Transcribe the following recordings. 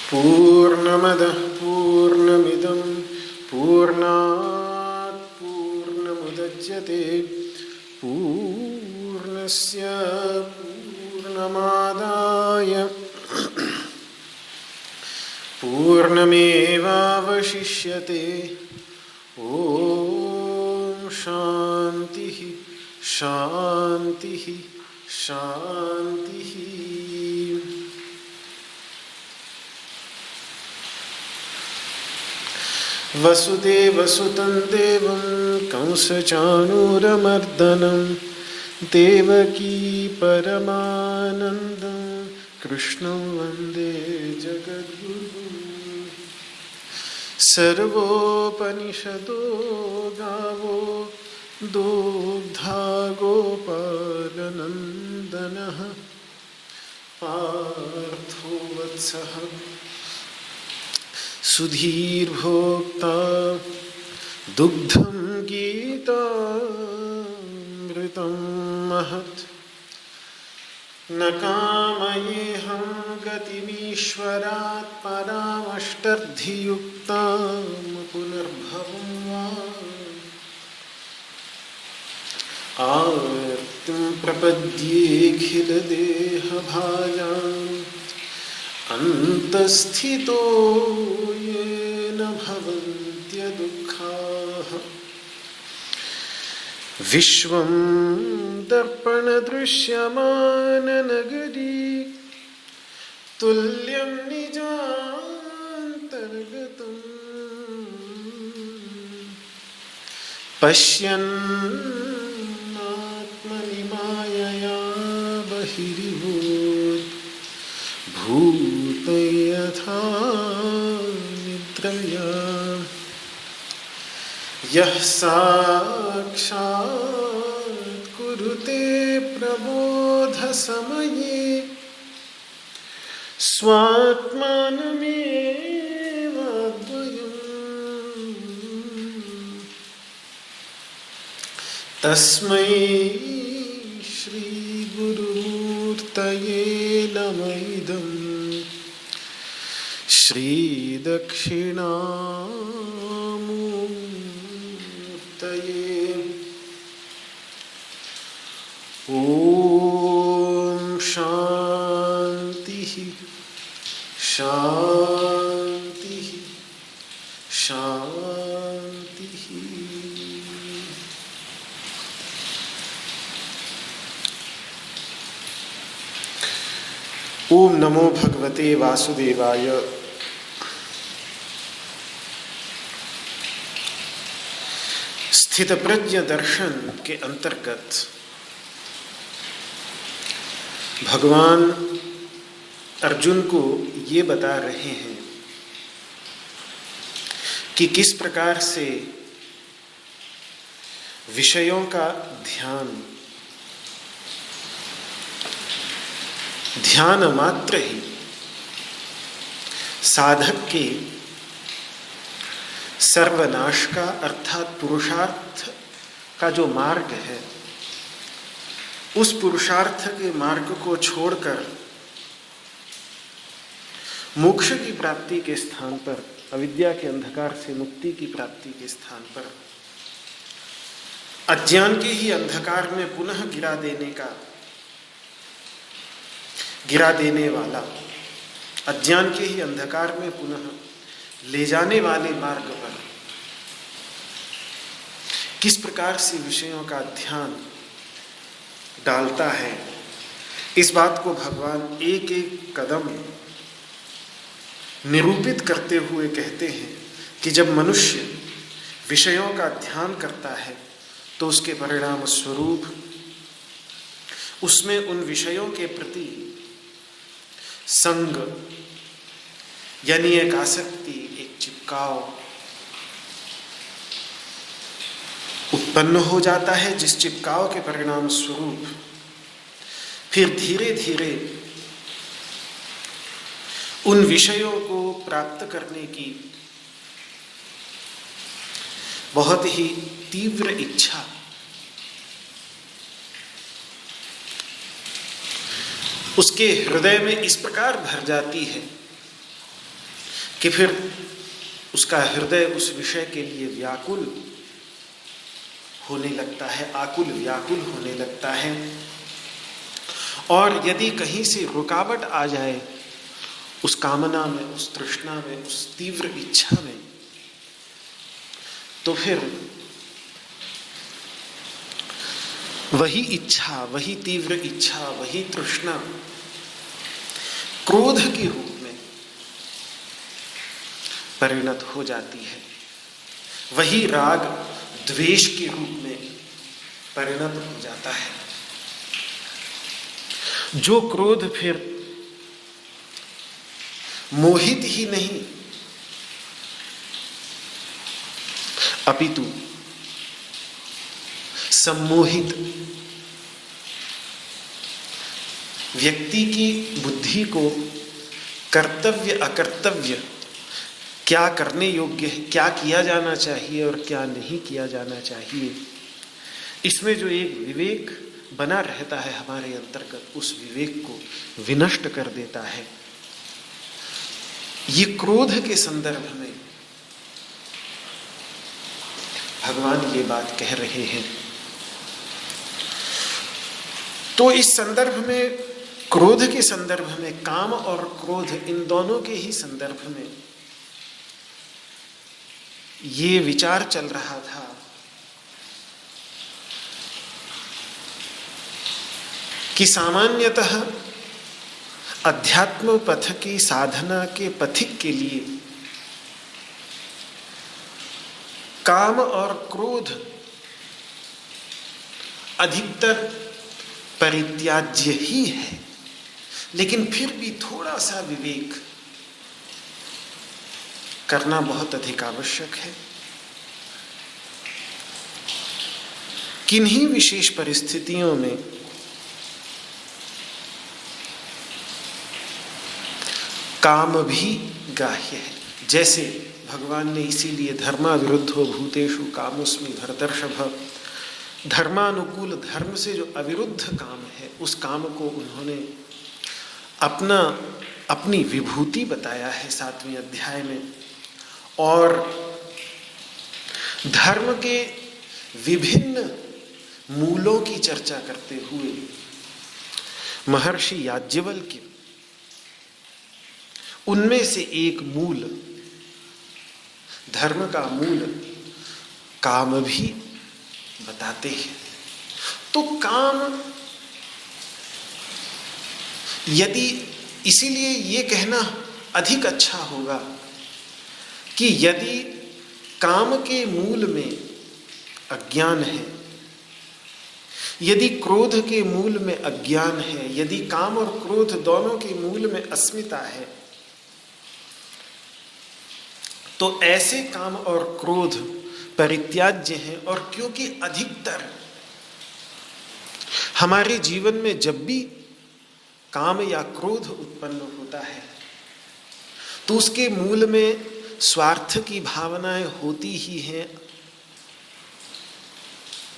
पूर्णमदः पूर्णमिदं पूर्णात् पूर्णमुदच्यते पूर्णस्य पूर्णमादाय पूर्णमेवावशिष्यते। ॐ शान्तिः शान्तिः शान्तिः। वसुदेवसुतं देवं कंसचाणूरमर्दनं देवकी परमानन्दं कृष्णं वन्दे जगद्गुरुं। सर्वोपनिषदो गावो दुग्धा गोपालनन्दनः पार्थो वत्सः सुधीर्भोक्ता दुग्धं गीतामृतं महत्। न कामयेऽहं गतिमीश्वरात् परामष्टर्धियुक्तां पुनर्भवं वा। आर्तिं प्रपद्येऽखिलदेहभाजाम् अन्तस्थितो येन भवन्त्यदुःखाः। विश्वं दर्पणदृश्यमाननगरी तुल्यं निजान्तर्गतम् पश्यन्नात्मनि मायया बहिर्भूत् भूतं यथा निद्रया। यः साक्षात् कुरुते प्रबोधसमये स्वात्मानमेवाद्वयम् तस्मै श्रीगुरुमूर्तये नमः। श्रीदक्षिणामूर्तये। ॐ शान्तिः शान्तिः शान्तिः। ओम नमो भगवते वासुदेवाय। स्थितप्रज्ञ दर्शन के अंतर्गत भगवान अर्जुन को ये बता रहे हैं कि किस प्रकार से विषयों का ध्यान मात्र ही साधक के सर्वनाश का अर्थात पुरुषार्थ का जो मार्ग है, उस पुरुषार्थ के मार्ग को छोड़कर मोक्ष की प्राप्ति के स्थान पर अविद्या के अंधकार से मुक्ति की प्राप्ति के स्थान पर अज्ञान के ही अंधकार में पुनः गिरा देने वाला, अज्ञान के ही अंधकार में पुनः ले जाने वाले मार्ग पर किस प्रकार से विषयों का ध्यान डालता है, इस बात को भगवान एक एक कदम निरूपित करते हुए कहते हैं कि जब मनुष्य विषयों का ध्यान करता है तो उसके परिणाम स्वरूप उसमें उन विषयों के प्रति संग यानी एक आसक्ति, एक चिपकाव उत्पन्न हो जाता है, जिस चिपकाव के परिणाम स्वरूप फिर धीरे धीरे उन विषयों को प्राप्त करने की बहुत ही तीव्र इच्छा उसके हृदय में इस प्रकार भर जाती है कि फिर उसका हृदय उस विषय के लिए व्याकुल होने लगता है, आकुल व्याकुल होने लगता है। और यदि कहीं से रुकावट आ जाए उस कामना में, उस तृष्णा में, उस तीव्र इच्छा में, तो फिर वही इच्छा, वही तीव्र इच्छा, वही तृष्णा क्रोध के रूप में परिणत हो जाती है, वही राग द्वेष के रूप में परिणत हो जाता है। जो क्रोध फिर मोहित ही नहीं अपितु सम्मोहित व्यक्ति की बुद्धि को कर्तव्य अकर्तव्य, क्या करने योग्य है, क्या किया जाना चाहिए और क्या नहीं किया जाना चाहिए, इसमें जो एक विवेक बना रहता है हमारे अंतर्गत, उस विवेक को विनष्ट कर देता है। ये क्रोध के संदर्भ में भगवान ये बात कह रहे हैं। तो इस संदर्भ में, क्रोध के संदर्भ में, काम और क्रोध इन दोनों के ही संदर्भ में ये विचार चल रहा था कि सामान्यतः अध्यात्म पथ की साधना के पथिक के लिए काम और क्रोध अधिकतर परित्याज्य ही है, लेकिन फिर भी थोड़ा सा विवेक करना बहुत अधिक आवश्यक है। किन्हीं विशेष परिस्थितियों में काम भी ग्राह्य है। जैसे भगवान ने इसीलिए धर्मा विरुद्धो भूतेषु कामोस्मि भरतर्षभ, धर्मानुकूल, धर्म से जो अविरुद्ध काम है उस काम को उन्होंने अपनी विभूति बताया है 7वें अध्याय में। और धर्म के विभिन्न मूलों की चर्चा करते हुए महर्षि याज्ञवल्क्य उनमें से एक मूल, धर्म का मूल काम भी बताते हैं। तो काम, यदि, इसीलिए ये कहना अधिक अच्छा होगा कि यदि काम के मूल में अज्ञान है, यदि क्रोध के मूल में अज्ञान है, यदि काम और क्रोध दोनों के मूल में अस्मिता है, तो ऐसे काम और क्रोध परित्याज्य हैं। और क्योंकि अधिकतर हमारे जीवन में जब भी काम या क्रोध उत्पन्न होता है तो उसके मूल में स्वार्थ की भावनाएं होती ही हैं।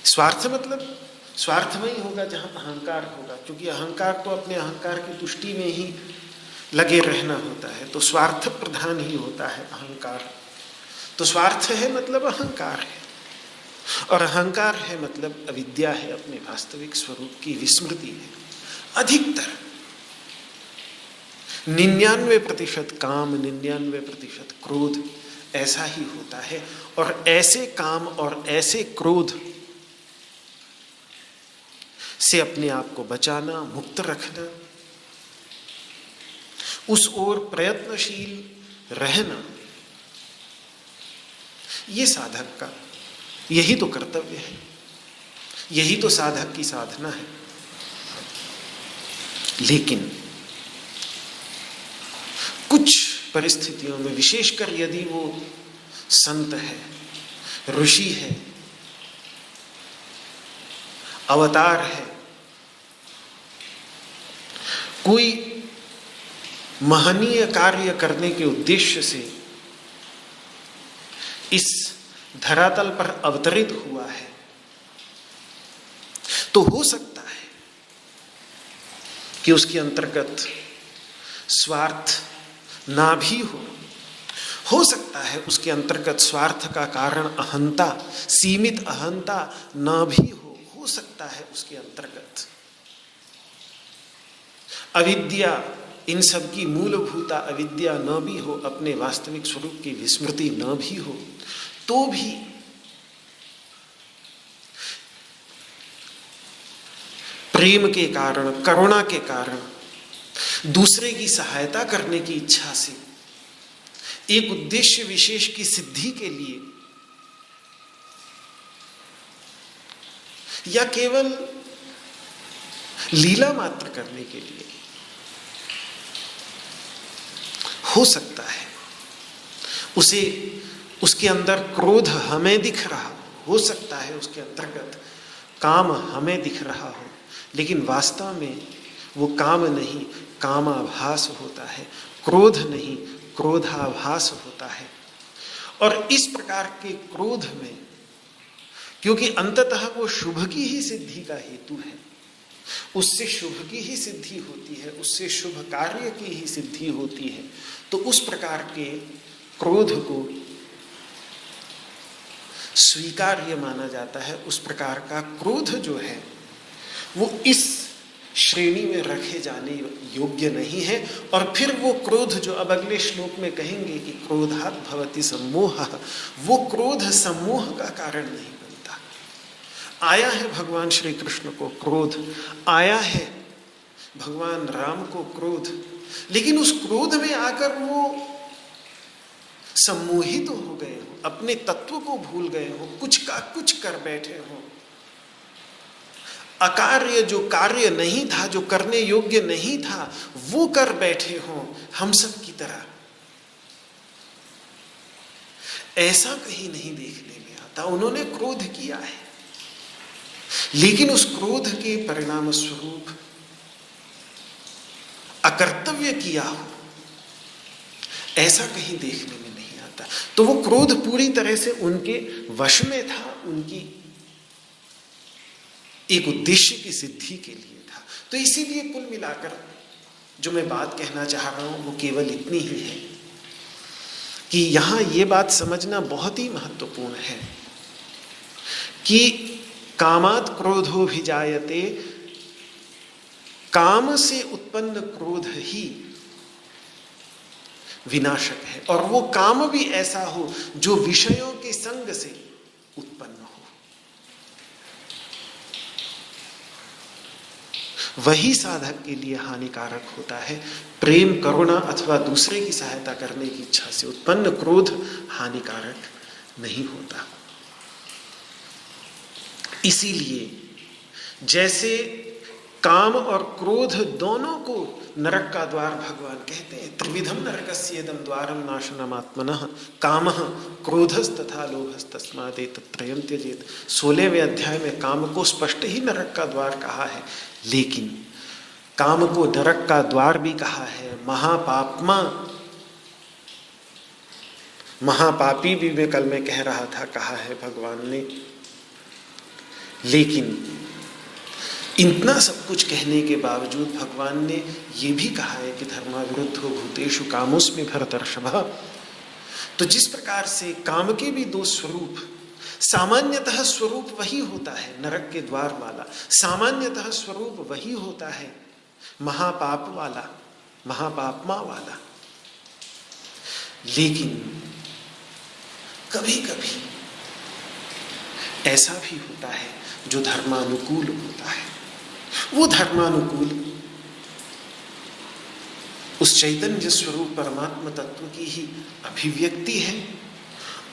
स्वार्थ मतलब स्वार्थ में ही होगा जहां अहंकार होगा, क्योंकि अहंकार तो अपने अहंकार की तुष्टि में ही लगे रहना होता है तो स्वार्थ प्रधान ही होता है अहंकार। तो स्वार्थ है मतलब अहंकार है, और अहंकार है मतलब अविद्या है, अपने वास्तविक स्वरूप की विस्मृति है। अधिकतर 99% काम, 99% क्रोध ऐसा ही होता है। और ऐसे काम और ऐसे क्रोध से अपने आप को बचाना, मुक्त रखना, उस ओर प्रयत्नशील रहना, ये साधक का यही तो कर्तव्य है, यही तो साधक की साधना है। लेकिन कुछ परिस्थितियों में, विशेषकर यदि वो संत है, ऋषि है, अवतार है, कोई महनीय कार्य करने के उद्देश्य से इस धरातल पर अवतरित हुआ है, तो हो सकता है कि उसके अंतर्गत स्वार्थ ना भी हो सकता है उसके अंतर्गत स्वार्थ का कारण अहंता, सीमित अहंता ना भी हो सकता है उसके अंतर्गत अविद्या, इन सब की मूलभूता अविद्या न भी हो, अपने वास्तविक स्वरूप की विस्मृति न भी हो, तो भी प्रेम के कारण, करुणा के कारण, दूसरे की सहायता करने की इच्छा से, एक उद्देश्य विशेष की सिद्धि के लिए, या केवल लीला मात्र करने के लिए हो सकता है उसे, उसके अंदर क्रोध हमें दिख रहा हो सकता है उसके अंतर्गत काम हमें दिख रहा हो, लेकिन वास्तव में वो काम नहीं, कामाभास होता है, क्रोध नहीं, क्रोधाभास होता है। और इस प्रकार के क्रोध में, क्योंकि अंततः वो शुभ की ही सिद्धि का हेतु है, उससे शुभ की ही सिद्धि होती है, उससे शुभ कार्य की ही सिद्धि होती है, तो उस प्रकार के क्रोध को स्वीकार्य माना जाता है। उस प्रकार का क्रोध जो है वो इस श्रेणी में रखे जाने योग्य नहीं है। और फिर वो क्रोध जो अब अगले श्लोक में कहेंगे कि क्रोधात् भवति सम्मोहः, वो क्रोध सम्मोह का कारण नहीं बनता। आया है भगवान श्री कृष्ण को क्रोध, आया है भगवान राम को क्रोध, लेकिन उस क्रोध में आकर वो सम्मोहित हो गए हो, अपने तत्व को भूल गए हो, कुछ का कुछ कर बैठे हो, अकार्य जो कार्य नहीं था, जो करने योग्य नहीं था, वो कर बैठे हो हम सब की तरह। ऐसा कहीं नहीं देखने में आता। उन्होंने क्रोध किया है, लेकिन उस क्रोध के परिणाम स्वरूप अकर्तव्य किया हो, ऐसा कहीं देखने में नहीं आता। तो वो क्रोध पूरी तरह से उनके वश में था, उनकी एक उद्देश्य की सिद्धि के लिए था। तो इसीलिए कुल मिलाकर जो मैं बात कहना चाह रहा हूं वो केवल इतनी ही है कि यहां ये बात समझना बहुत ही महत्वपूर्ण है कि कामात् क्रोधो भिजायते, काम से उत्पन्न क्रोध ही विनाशक है, और वो काम भी ऐसा हो जो विषयों के संग से उत्पन्न हो, वही साधक के लिए हानिकारक होता है। प्रेम, करुणा अथवा दूसरे की सहायता करने की इच्छा से उत्पन्न क्रोध हानिकारक नहीं होता। इसीलिए जैसे काम और क्रोध दोनों को नरक का द्वार भगवान कहते हैं, त्रिविधम नरकस्येदं द्वारम नाशनमात्मनः कामः क्रोधस्तथा लोभस्तस्मादेतत्त्रयं त्यजेत। 16वें अध्याय में काम को स्पष्ट ही नरक का द्वार कहा है, लेकिन काम को नरक का द्वार भी कहा है, महापापमा, महापापी भी मैं कल में कह रहा था, कहा है भगवान ने। लेकिन इतना सब कुछ कहने के बावजूद भगवान ने ये भी कहा है कि धर्माविरुद्धो भूतेषु कामोऽस्मि भरतर्षभ। तो जिस प्रकार से काम के भी दो स्वरूप, सामान्यतः स्वरूप वही होता है नरक के द्वार वाला, सामान्यतः स्वरूप वही होता है महापाप वाला, महापापमा वाला। लेकिन कभी कभी ऐसा भी होता है जो धर्मानुकूल होता है। वो धर्मानुकूल उस चैतन्य स्वरूप परमात्मा तत्व की ही अभिव्यक्ति है,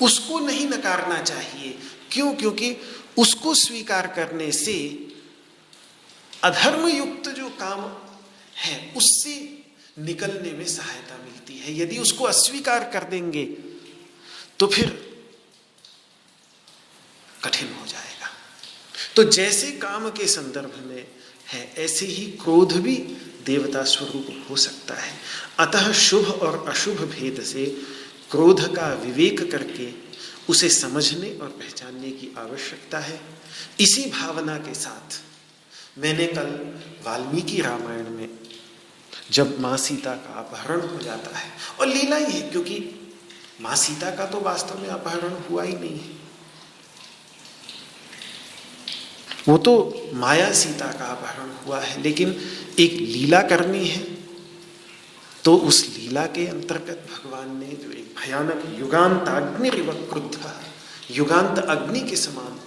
उसको नहीं नकारना चाहिए। क्यों? क्योंकि उसको स्वीकार करने से अधर्म युक्त जो काम है उससे निकलने में सहायता मिलती है। यदि उसको अस्वीकार कर देंगे तो फिर कठिन हो जाएगा। तो जैसे काम के संदर्भ में है, ऐसे ही क्रोध भी देवता स्वरूप हो सकता है। अतः शुभ और अशुभ भेद से क्रोध का विवेक करके उसे समझने और पहचानने की आवश्यकता है। इसी भावना के साथ मैंने कल वाल्मीकि रामायण में जब माँ सीता का अपहरण हो जाता है, और लीला ही है क्योंकि माँ सीता का तो वास्तव में अपहरण हुआ ही नहीं है, वो तो माया सीता का अपहरण हुआ है, लेकिन एक लीला करनी है। तो उस लीला के अंतर्गत भगवान ने जो एक भयानक युगांत अग्निरिव क्रुद्ध, युगांत अग्नि के समान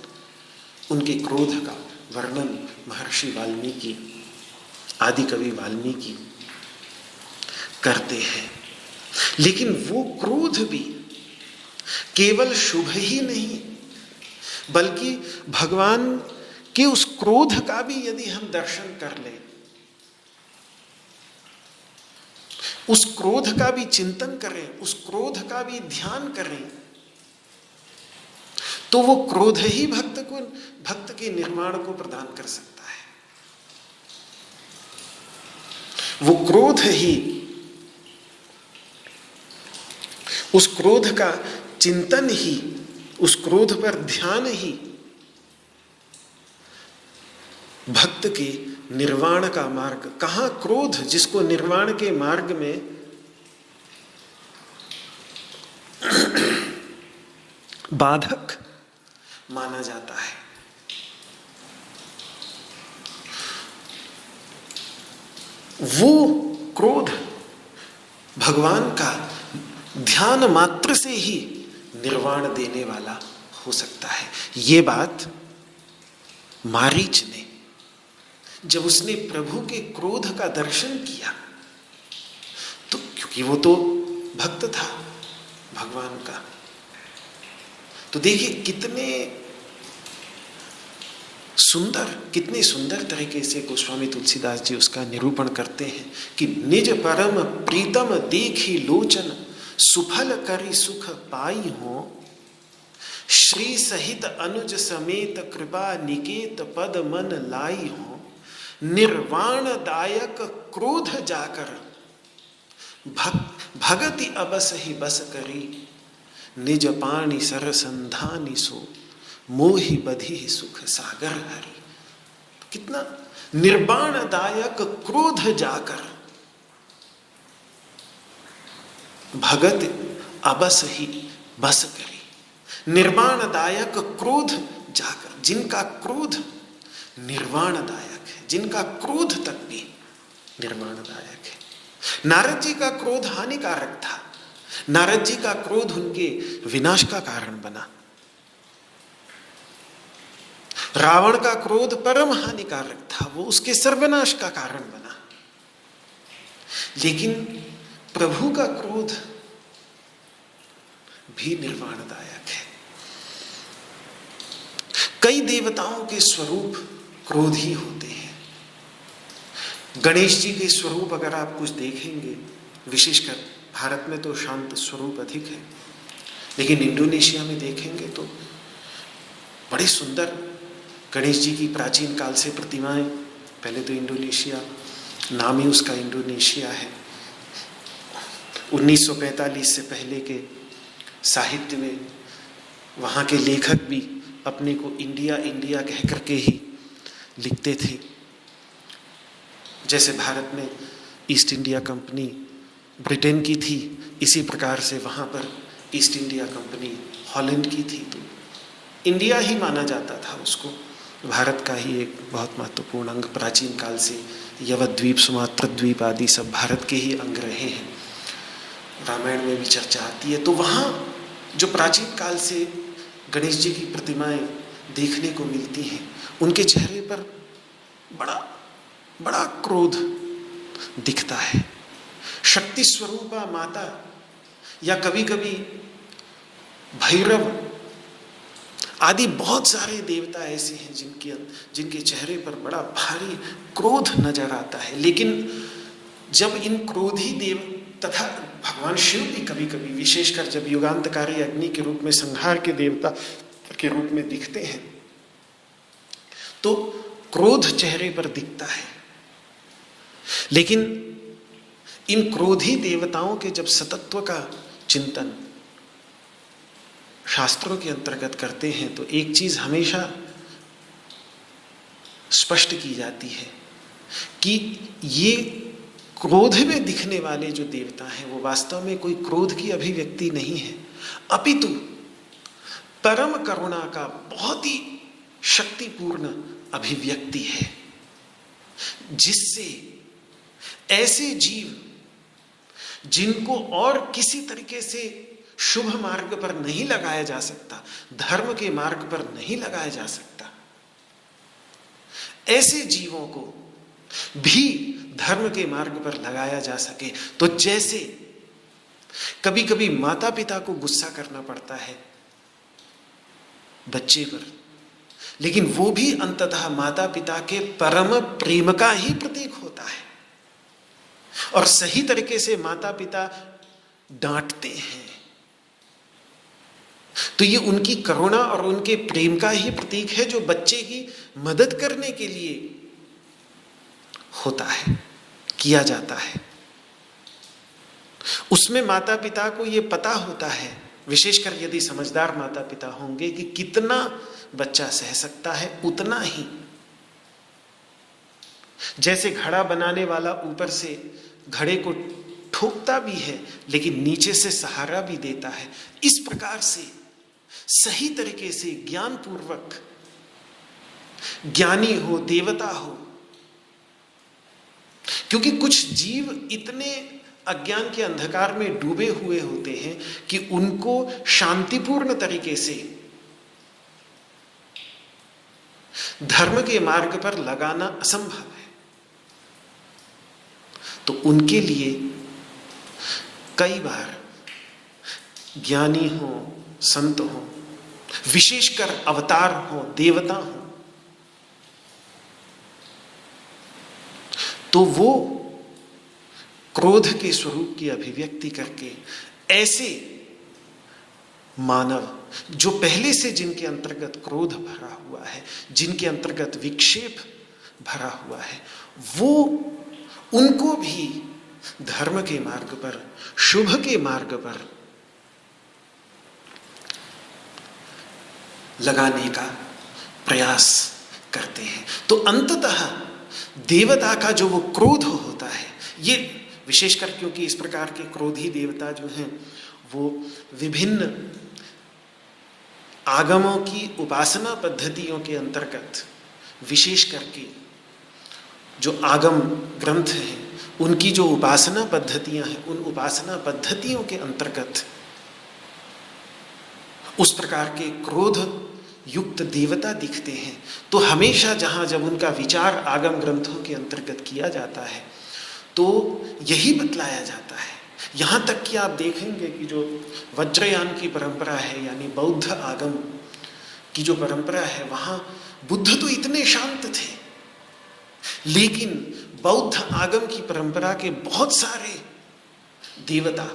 उनके क्रोध का वर्णन महर्षि वाल्मीकि, आदि कवि वाल्मीकि करते हैं। लेकिन वो क्रोध भी केवल शुभ ही नहीं, बल्कि भगवान के उस क्रोध का भी यदि हम दर्शन कर लें, उस क्रोध का भी चिंतन करें, उस क्रोध का भी ध्यान करें, तो वो क्रोध ही भक्त के निर्माण को प्रदान कर सकता है। वो क्रोध ही, उस क्रोध का चिंतन ही, उस क्रोध पर ध्यान ही भक्त के निर्वाण का मार्ग। कहाँ क्रोध जिसको निर्वाण के मार्ग में बाधक माना जाता है, वो क्रोध भगवान का ध्यान मात्र से ही निर्वाण देने वाला हो सकता है। ये बात मारीच ने जब उसने प्रभु के क्रोध का दर्शन किया, तो क्योंकि वो तो भक्त था भगवान का, तो देखिए कितने सुंदर तरीके से गोस्वामी तुलसीदास जी उसका निरूपण करते हैं कि निज परम प्रीतम देखी लोचन सुफल करी सुख पाई हो, श्री सहित अनुज समेत कृपा निकेत पद मन लाई हो, निर्वाण दायक क्रोध जाकर भगति अबस ही बस करी, निज पाणी सरसंधानी सो मोहि बधी सुख सागर हरि। कितना निर्वाण दायक क्रोध जाकर भगत अबस ही बस करी। निर्वाण दायक क्रोध जाकर, जिनका क्रोध निर्वाणदायक है, जिनका क्रोध तक भी निर्वाणदायक है। नारद जी का क्रोध हानिकारक था, नारद जी का क्रोध उनके विनाश का कारण बना। रावण का क्रोध परम हानिकारक था, वो उसके सर्वनाश का कारण बना। लेकिन प्रभु का क्रोध भी निर्वाणदायक है। कई देवताओं के स्वरूप क्रोध ही होते हैं। गणेश जी के स्वरूप अगर आप कुछ देखेंगे, विशेषकर भारत में तो शांत स्वरूप अधिक है, लेकिन इंडोनेशिया में देखेंगे तो बड़े सुंदर गणेश जी की प्राचीन काल से प्रतिमाएं। पहले तो इंडोनेशिया नाम ही उसका इंडोनेशिया है। 1945 से पहले के साहित्य में वहाँ के लेखक भी अपने को इंडिया इंडिया कह करके ही लिखते थे। जैसे भारत में ईस्ट इंडिया कंपनी ब्रिटेन की थी, इसी प्रकार से वहाँ पर ईस्ट इंडिया कंपनी हॉलैंड की थी। तो इंडिया ही माना जाता था उसको, भारत का ही एक बहुत महत्वपूर्ण अंग। प्राचीन काल से यवद्वीप, सुमात्र द्वीप आदि सब भारत के ही अंग रहे हैं। रामायण में भी चर्चा आती है। तो वहाँ जो प्राचीन काल से गणेश जी की प्रतिमाएं देखने को मिलती हैं, उनके चेहरे पर बड़ा बड़ा क्रोध दिखता है। शक्ति स्वरूपा माता या कभी कभी भैरव आदि बहुत सारे देवता ऐसे हैं जिनके चेहरे पर बड़ा भारी क्रोध नजर आता है। लेकिन जब इन क्रोधी देव तथा भगवान शिव भी कभी कभी, विशेषकर जब युगांतकारी अग्नि के रूप में संहार के देवता के रूप में दिखते हैं, तो क्रोध चेहरे पर दिखता है। लेकिन इन क्रोधी देवताओं के जब सतत्व का चिंतन शास्त्रों के अंतर्गत करते हैं तो एक चीज हमेशा स्पष्ट की जाती है कि ये क्रोध में दिखने वाले जो देवता हैं वो वास्तव में कोई क्रोध की अभिव्यक्ति नहीं है, अपितु परम करुणा का बहुत ही शक्तिपूर्ण अभिव्यक्ति है, जिससे ऐसे जीव जिनको और किसी तरीके से शुभ मार्ग पर नहीं लगाया जा सकता, धर्म के मार्ग पर नहीं लगाया जा सकता, ऐसे जीवों को भी धर्म के मार्ग पर लगाया जा सके। तो जैसे कभी कभी माता पिता को गुस्सा करना पड़ता है बच्चे पर, लेकिन वो भी अंततः माता पिता के परम प्रेम का ही प्रतीक होता है, और सही तरीके से माता पिता डांटते हैं तो ये उनकी करुणा और उनके प्रेम का ही प्रतीक है, जो बच्चे की मदद करने के लिए होता है, किया जाता है। उसमें माता पिता को ये पता होता है, विशेषकर यदि समझदार माता पिता होंगे, कि कितना बच्चा सह सकता है उतना ही। जैसे घड़ा बनाने वाला ऊपर से घड़े को ठोकता भी है लेकिन नीचे से सहारा भी देता है, इस प्रकार से सही तरीके से ज्ञान पूर्वक ज्ञानी हो, देवता हो, क्योंकि कुछ जीव इतने अज्ञान के अंधकार में डूबे हुए होते हैं कि उनको शांतिपूर्ण तरीके से धर्म के मार्ग पर लगाना असंभव है। तो उनके लिए कई बार ज्ञानी हो, संत हो, विशेषकर अवतार हो, देवता हो, तो वो क्रोध के स्वरूप की अभिव्यक्ति करके ऐसे मानव जो पहले से जिनके अंतर्गत क्रोध भरा हुआ है, जिनके अंतर्गत विक्षेप भरा हुआ है, वो उनको भी धर्म के मार्ग पर, शुभ के मार्ग पर लगाने का प्रयास करते हैं। तो अंततः देवता का जो वो क्रोध होता है, ये विशेषकर क्योंकि इस प्रकार के क्रोधी देवता जो हैं वो विभिन्न आगमों की उपासना पद्धतियों के अंतर्गत, विशेष करके जो आगम ग्रंथ हैं उनकी जो उपासना पद्धतियां हैं, उन उपासना पद्धतियों के अंतर्गत उस प्रकार के क्रोध युक्त देवता दिखते हैं। तो हमेशा जब उनका विचार आगम ग्रंथों के अंतर्गत किया जाता है तो यही बतलाया जाता है। यहाँ तक कि आप देखेंगे कि जो वज्रयान की परंपरा है, यानी बौद्ध आगम की जो परंपरा है, वहाँ बुद्ध तो इतने शांत थे, लेकिन बौद्ध आगम की परंपरा के बहुत सारे देवता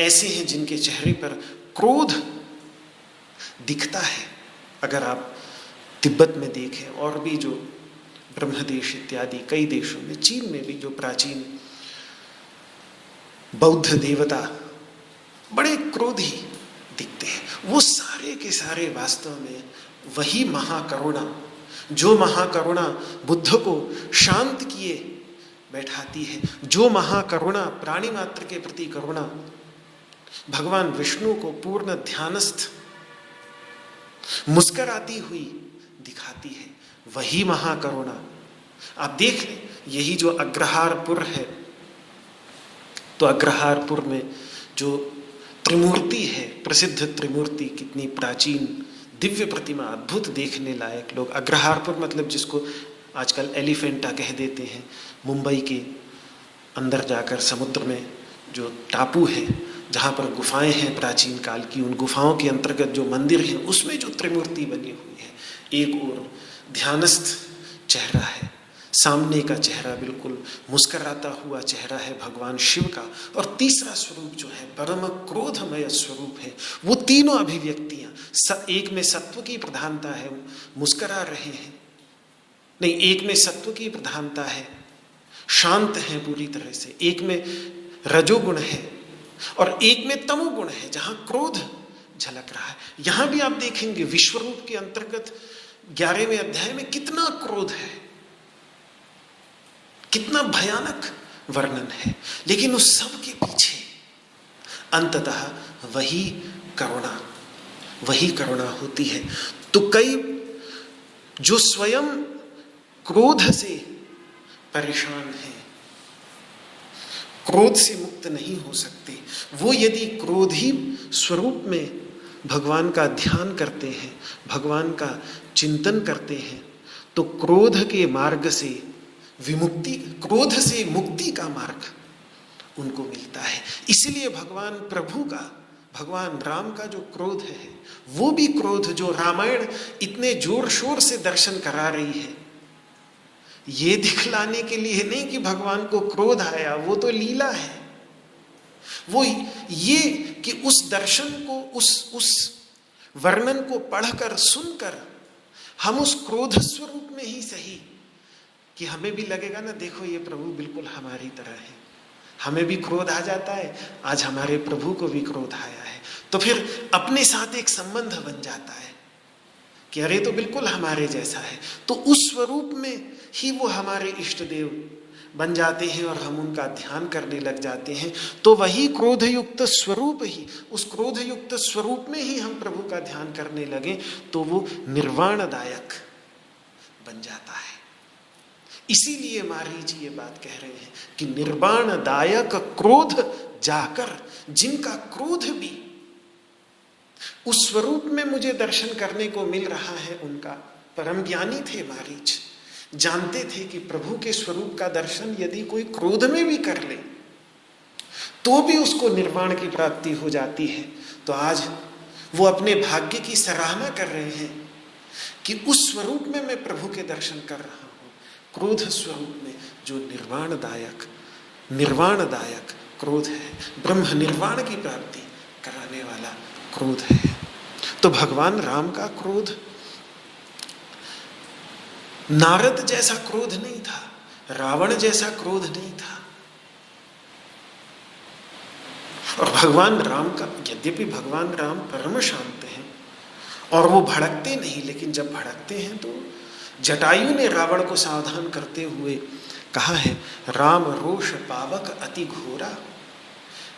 ऐसे हैं जिनके चेहरे पर क्रोध दिखता है। अगर आप तिब्बत में देखें, और भी जो ब्रह्मदेश इत्यादि कई देशों में, चीन में भी जो प्राचीन बौद्ध देवता बड़े क्रोधी दिखते हैं, वो सारे के सारे वास्तव में वही महाकरुणा, जो महाकरुणा बुद्ध को शांत किए बैठाती है। जो महाकरुणा, प्राणी मात्र के प्रति करुणा भगवान विष्णु को पूर्ण ध्यानस्थ मुस्कराती हुई दिखाती है, वही महाकरुणा आप देख लें। यही जो अग्रहारपुर है, तो अग्रहारपुर में जो त्रिमूर्ति है, प्रसिद्ध त्रिमूर्ति, कितनी प्राचीन दिव्य प्रतिमा, अद्भुत देखने लायक। लोग अग्रहारपुर मतलब जिसको आजकल एलिफेंटा कह देते हैं, मुंबई के अंदर जाकर समुद्र में जो टापू है जहाँ पर गुफाएं हैं प्राचीन काल की, उन गुफाओं के अंतर्गत जो मंदिर है उसमें जो त्रिमूर्ति बनी हुई है, एक और ध्यानस्थ चेहरा है, सामने का चेहरा बिल्कुल मुस्कराता हुआ चेहरा है भगवान शिव का, और तीसरा स्वरूप जो है परम क्रोधमय स्वरूप है। वो तीनों अभिव्यक्तियां, एक में सत्व की प्रधानता है, मुस्करा रहे हैं, नहीं, एक में सत्व की प्रधानता है, शांत है पूरी तरह से, एक में रजोगुण है और एक में तमोगुण है जहां क्रोध झलक रहा है। यहां भी आप देखेंगे विश्वरूप के अंतर्गत 11वें अध्याय में कितना क्रोध है, कितना भयानक वर्णन है, लेकिन उस सब के पीछे अंततः वही करुणा होती है। तो कई जो स्वयं क्रोध से परेशान हैं, क्रोध से मुक्त नहीं हो सकते, वो यदि क्रोधी स्वरूप में भगवान का ध्यान करते हैं, भगवान का चिंतन करते हैं, तो क्रोध के मार्ग से विमुक्ति, क्रोध से मुक्ति का मार्ग उनको मिलता है। इसलिए भगवान राम का जो क्रोध है, वो भी क्रोध जो रामायण इतने जोर शोर से दर्शन करा रही है, ये दिखलाने के लिए नहीं कि भगवान को क्रोध आया, वो तो लीला है। वो ये कि उस दर्शन को, उस वर्णन को पढ़कर सुनकर हम उस क्रोध स्वरूप में ही सही कि हमें भी लगेगा ना, देखो ये प्रभु बिल्कुल हमारी तरह है, हमें भी क्रोध आ जाता है, आज हमारे प्रभु को भी क्रोध आया है, तो फिर अपने साथ एक संबंध बन जाता है कि अरे तो बिल्कुल हमारे जैसा है। तो उस स्वरूप में ही वो हमारे इष्ट देव बन जाते हैं और हम उनका ध्यान करने लग जाते हैं। तो वही क्रोधयुक्त स्वरूप ही, उस क्रोधयुक्त स्वरूप में ही हम प्रभु का ध्यान करने लगे तो वो निर्वाणदायक बन जाता है। इसीलिए मारीच ये बात कह रहे हैं कि निर्वाणदायक क्रोध जाकर, जिनका क्रोध भी उस स्वरूप में मुझे दर्शन करने को मिल रहा है, उनका परम ज्ञानी थे मारीच, जानते थे कि प्रभु के स्वरूप का दर्शन यदि कोई क्रोध में भी कर ले तो भी उसको निर्वाण की प्राप्ति हो जाती है। तो आज वो अपने भाग्य की सराहना कर रहे हैं कि उस स्वरूप में मैं प्रभु के दर्शन कर रहा हूँ, क्रोध स्वरूप में जो निर्वाणदायक क्रोध है, ब्रह्म निर्वाण की प्राप्ति कराने वाला क्रोध है। तो भगवान राम का क्रोध नारद जैसा क्रोध नहीं था, रावण जैसा क्रोध नहीं था। और भगवान राम का, यद्यपि भगवान राम परम शांत हैं और वो भड़कते नहीं, लेकिन जब भड़कते हैं तो जटायु ने रावण को सावधान करते हुए कहा है, राम रोष पावक अति घोरा।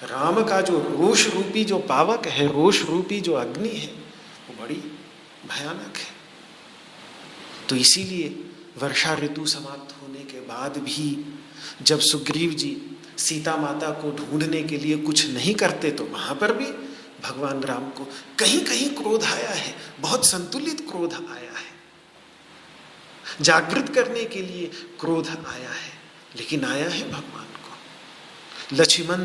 राम का जो रोष रूपी जो पावक है, रोष रूपी जो अग्नि है, वो बड़ी भयानक है। तो इसीलिए वर्षा ऋतु समाप्त होने के बाद भी जब सुग्रीव जी सीता माता को ढूंढने के लिए कुछ नहीं करते, तो वहां पर भी भगवान राम को कहीं कहीं क्रोध आया है, बहुत संतुलित क्रोध आया है, जागृत करने के लिए क्रोध आया है, लेकिन आया है भगवान को। लक्ष्मण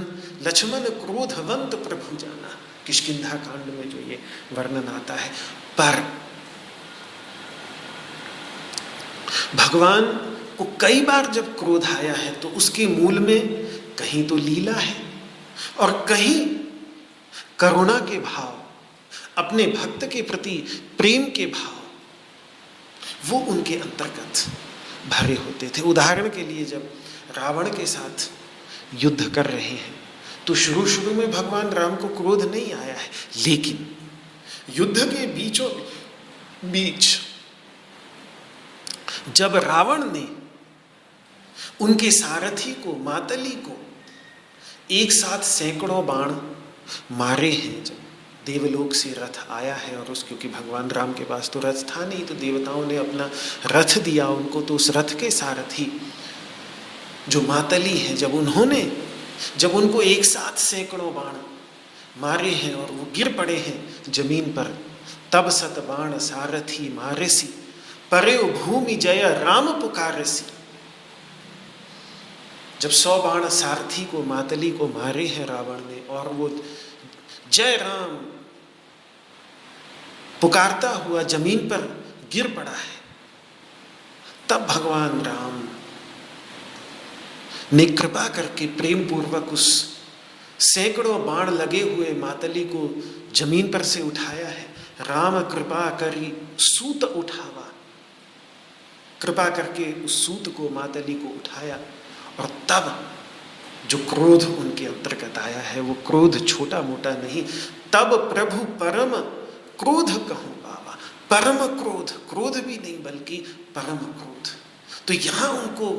क्रोधवंत प्रभु जाना, किष्किंधा कांड में जो ये वर्णन आता है। पर भगवान को कई बार जब क्रोध आया है तो उसके मूल में कहीं तो लीला है और कहीं करुणा के भाव, अपने भक्त के प्रति प्रेम के भाव, वो उनके अंतर्गत भरे होते थे। उदाहरण के लिए जब रावण के साथ युद्ध कर रहे हैं तो शुरू में भगवान राम को क्रोध नहीं आया है, लेकिन युद्ध के बीचों बीच जब रावण ने उनके सारथी को, मातली को एक साथ सैकड़ों बाण मारे हैं। जब देवलोक से रथ आया है और क्योंकि भगवान राम के पास तो रथ था नहीं, तो देवताओं ने अपना रथ दिया उनको, तो उस रथ के सारथी जो मातली हैं, जब उनको एक साथ सैकड़ों बाण मारे हैं और वो गिर पड़े हैं जमीन पर, तब सत बाण सारथी मारेसी, परे भूमि जय राम पुकारसी। जब 100 बाण सारथी को, मातली को मारे हैं रावण ने और वो जय राम पुकारता हुआ जमीन पर गिर पड़ा है, तब भगवान राम ने कृपा करके प्रेम पूर्वक उस सैकड़ों बाण लगे हुए मातली को जमीन पर से उठाया है। राम कृपा करी सूत उठावा, कृपा करके उस सूत को, मातली को उठाया, और तब जो क्रोध उनके अंतर्गत आया है वो क्रोध छोटा मोटा नहीं। तब प्रभु परम क्रोध कहूं बाबा, परम क्रोध, क्रोध भी नहीं बल्कि परम क्रोध। तो यहां उनको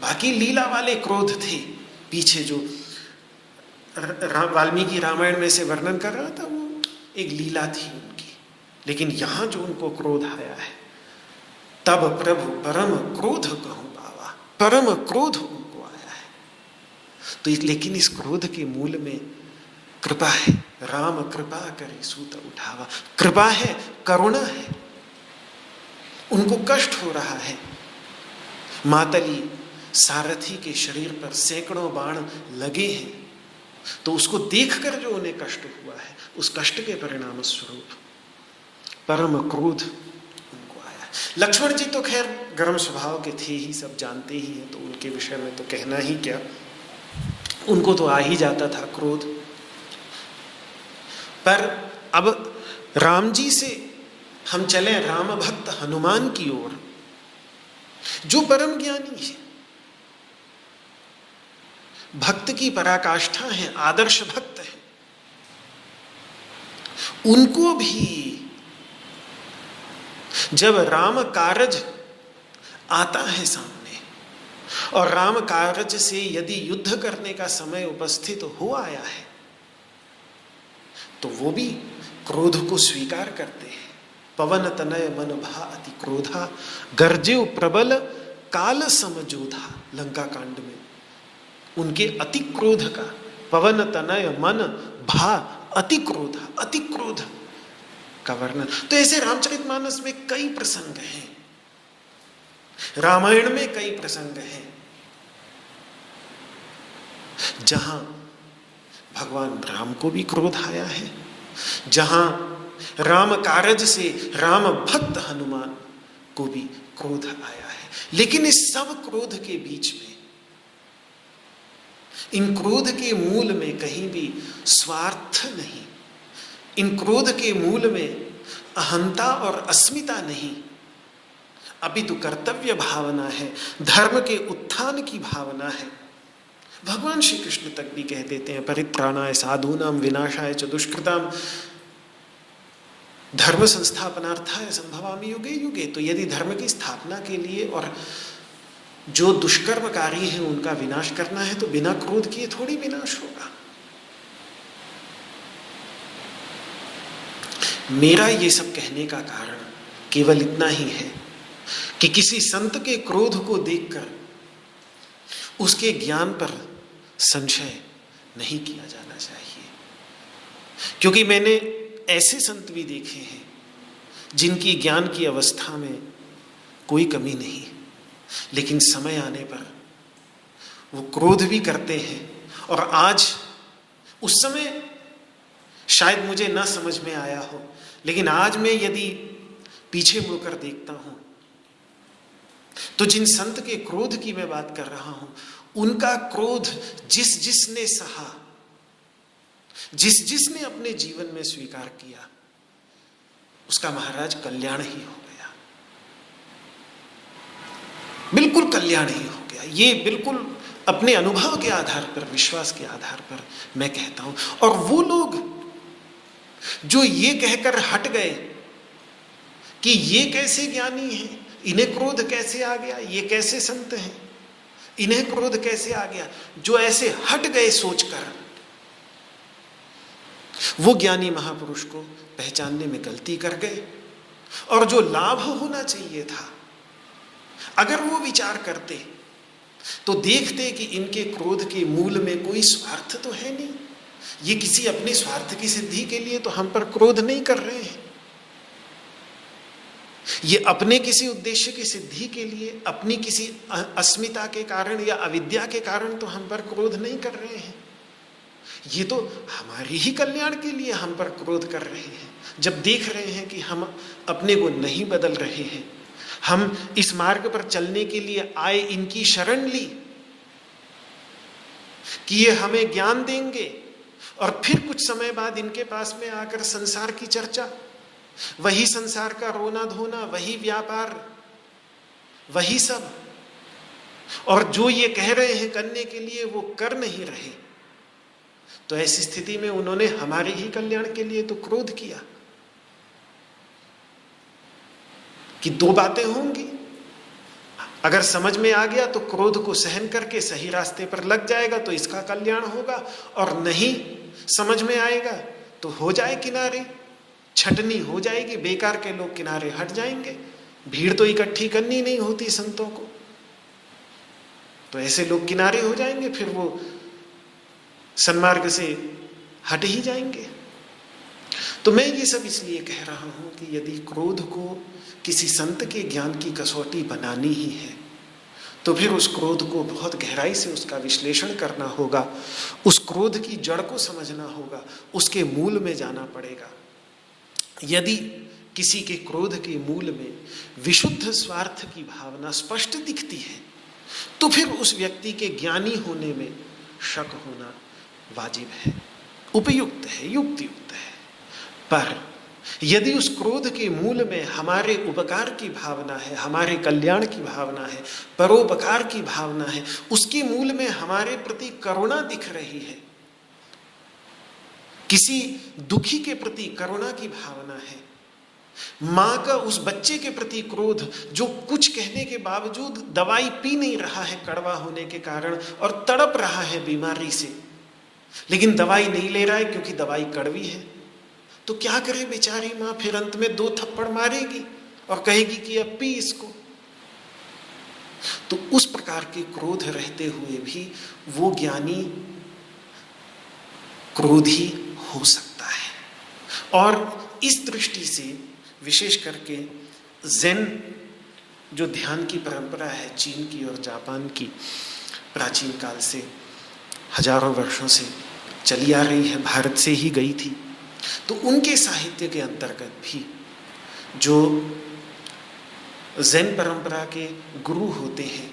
बाकी लीला वाले क्रोध थे, पीछे जो वाल्मीकि रामायण में से वर्णन कर रहा था वो एक लीला थी उनकी, लेकिन यहां जो उनको क्रोध आया है, तब प्रभु परम क्रोध कहूं बाबा, परम क्रोध उनको आया है। तो लेकिन इस क्रोध के मूल में कृपा है। राम कृपा करे सूत उठावा, कृपा है, करुणा है। उनको कष्ट हो रहा है, मातली सारथी के शरीर पर सैकड़ों बाण लगे हैं, तो उसको देखकर जो उन्हें कष्ट हुआ है, उस कष्ट के परिणाम स्वरूप परम क्रोध उनको आया। लक्ष्मण जी तो खैर गर्म स्वभाव के थे ही, सब जानते ही हैं, तो उनके विषय में तो कहना ही क्या, उनको तो आ ही जाता था क्रोध। पर अब राम जी से हम चले राम भक्त हनुमान की ओर, जो परम ज्ञानी है, भक्त की पराकाष्ठा है, आदर्श भक्त है। उनको भी जब राम कारज आता है सामने और राम कारज से यदि युद्ध करने का समय उपस्थित हो आया है, तो वो भी क्रोध को स्वीकार करते हैं। पवन तनय मन भा अति क्रोधा, गर्जेव प्रबल काल समझोधा। लंका कांड में उनके अति क्रोध का, पवन तनय मन भा अति क्रोधा, अति क्रोध का वर्णन। तो ऐसे रामचरितमानस में कई प्रसंग हैं, रामायण में कई प्रसंग हैं जहां भगवान राम को भी क्रोध आया है, जहां राम कारज से राम भक्त हनुमान को भी क्रोध आया है। लेकिन इस सब क्रोध के बीच में, इन क्रोध के मूल में कहीं भी स्वार्थ नहीं, इन क्रोध के मूल में अहंता और अस्मिता नहीं, अपितु कर्तव्य भावना है, धर्म के उत्थान की भावना है। भगवान श्री कृष्ण तक भी कह देते हैं, परित्राणाय साधूनां विनाशाय च दुष्कृताम धर्म संस्थापनार्थाय संभवामि युगे युगे। तो यदि धर्म की स्थापना के लिए और जो दुष्कर्मकारी हैं उनका विनाश करना है, तो बिना क्रोध किए थोड़ी विनाश होगा। मेरा ये सब कहने का कारण केवल इतना ही है कि किसी संत के क्रोध को देखकर उसके ज्ञान पर संशय नहीं किया जाना चाहिए, क्योंकि मैंने ऐसे संत भी देखे हैं जिनकी ज्ञान की अवस्था में कोई कमी नहीं, लेकिन समय आने पर वो क्रोध भी करते हैं। और आज उस समय शायद मुझे ना समझ में आया हो, लेकिन आज मैं यदि पीछे मुड़कर देखता हूं तो जिन संत के क्रोध की मैं बात कर रहा हूं, उनका क्रोध जिसने सहा, जिसने अपने जीवन में स्वीकार किया, उसका महाराज कल्याण ही हो गया, बिल्कुल कल्याण ही हो गया। ये बिल्कुल अपने अनुभव के आधार पर, विश्वास के आधार पर मैं कहता हूं। और वो लोग जो ये कहकर हट गए कि ये कैसे ज्ञानी हैं, इन्हें क्रोध कैसे आ गया, ये कैसे संत हैं, इन्हें क्रोध कैसे आ गया? जो ऐसे हट गए सोचकर, वो ज्ञानी महापुरुष को पहचानने में गलती कर गए। और जो लाभ होना चाहिए था, अगर वो विचार करते तो देखते कि इनके क्रोध के मूल में कोई स्वार्थ तो है नहीं, ये किसी अपने स्वार्थ की सिद्धि के लिए तो हम पर क्रोध नहीं कर रहे हैं, ये अपने किसी उद्देश्य की सिद्धि के लिए, अपनी किसी अस्मिता के कारण या अविद्या के कारण तो हम पर क्रोध नहीं कर रहे हैं, ये तो हमारे ही कल्याण के लिए हम पर क्रोध कर रहे हैं। जब देख रहे हैं कि हम अपने को नहीं बदल रहे हैं, हम इस मार्ग पर चलने के लिए आए, इनकी शरण ली कि ये हमें ज्ञान देंगे, और फिर कुछ समय बाद इनके पास में आकर संसार की चर्चा, वही संसार का रोना धोना, वही व्यापार, वही सब, और जो ये कह रहे हैं करने के लिए वो कर नहीं रहे, तो ऐसी स्थिति में उन्होंने हमारे ही कल्याण के लिए तो क्रोध किया। कि दो बातें होंगी, अगर समझ में आ गया तो क्रोध को सहन करके सही रास्ते पर लग जाएगा तो इसका कल्याण होगा, और नहीं समझ में आएगा तो हो जाए किनारे, छटनी हो जाएगी, बेकार के लोग किनारे हट जाएंगे। भीड़ तो इकट्ठी करनी नहीं होती संतों को, तो ऐसे लोग किनारे हो जाएंगे, फिर वो सन्मार्ग से हट ही जाएंगे। तो मैं ये सब इसलिए कह रहा हूं कि यदि क्रोध को किसी संत के ज्ञान की कसौटी बनानी ही है तो फिर उस क्रोध को बहुत गहराई से उसका विश्लेषण करना होगा, उस क्रोध की जड़ को समझना होगा, उसके मूल में जाना पड़ेगा। यदि किसी के क्रोध के मूल में विशुद्ध स्वार्थ की भावना स्पष्ट दिखती है तो फिर उस व्यक्ति के ज्ञानी होने में शक होना वाजिब है, उपयुक्त है, युक्तियुक्त है। पर यदि उस क्रोध के मूल में हमारे उपकार की भावना है, हमारे कल्याण की भावना है, परोपकार की भावना है, उसके मूल में हमारे प्रति करुणा दिख रही है, किसी दुखी के प्रति करुणा की भावना है, माँ का उस बच्चे के प्रति क्रोध जो कुछ कहने के बावजूद दवाई पी नहीं रहा है कड़वा होने के कारण और तड़प रहा है बीमारी से, लेकिन दवाई नहीं ले रहा है क्योंकि दवाई कड़वी है, तो क्या करे बेचारी माँ? फिर अंत में 2 थप्पड़ मारेगी और कहेगी कि अब पी इसको। तो उस प्रकार के क्रोध रहते हुए भी वो ज्ञानी क्रोधी हो सकता है। और इस दृष्टि से विशेष करके ज़ेन जो ध्यान की परंपरा है चीन की और जापान की, प्राचीन काल से हजारों वर्षों से चली आ रही है, भारत से ही गई थी, तो उनके साहित्य के अंतर्गत भी जो ज़ेन परंपरा के गुरु होते हैं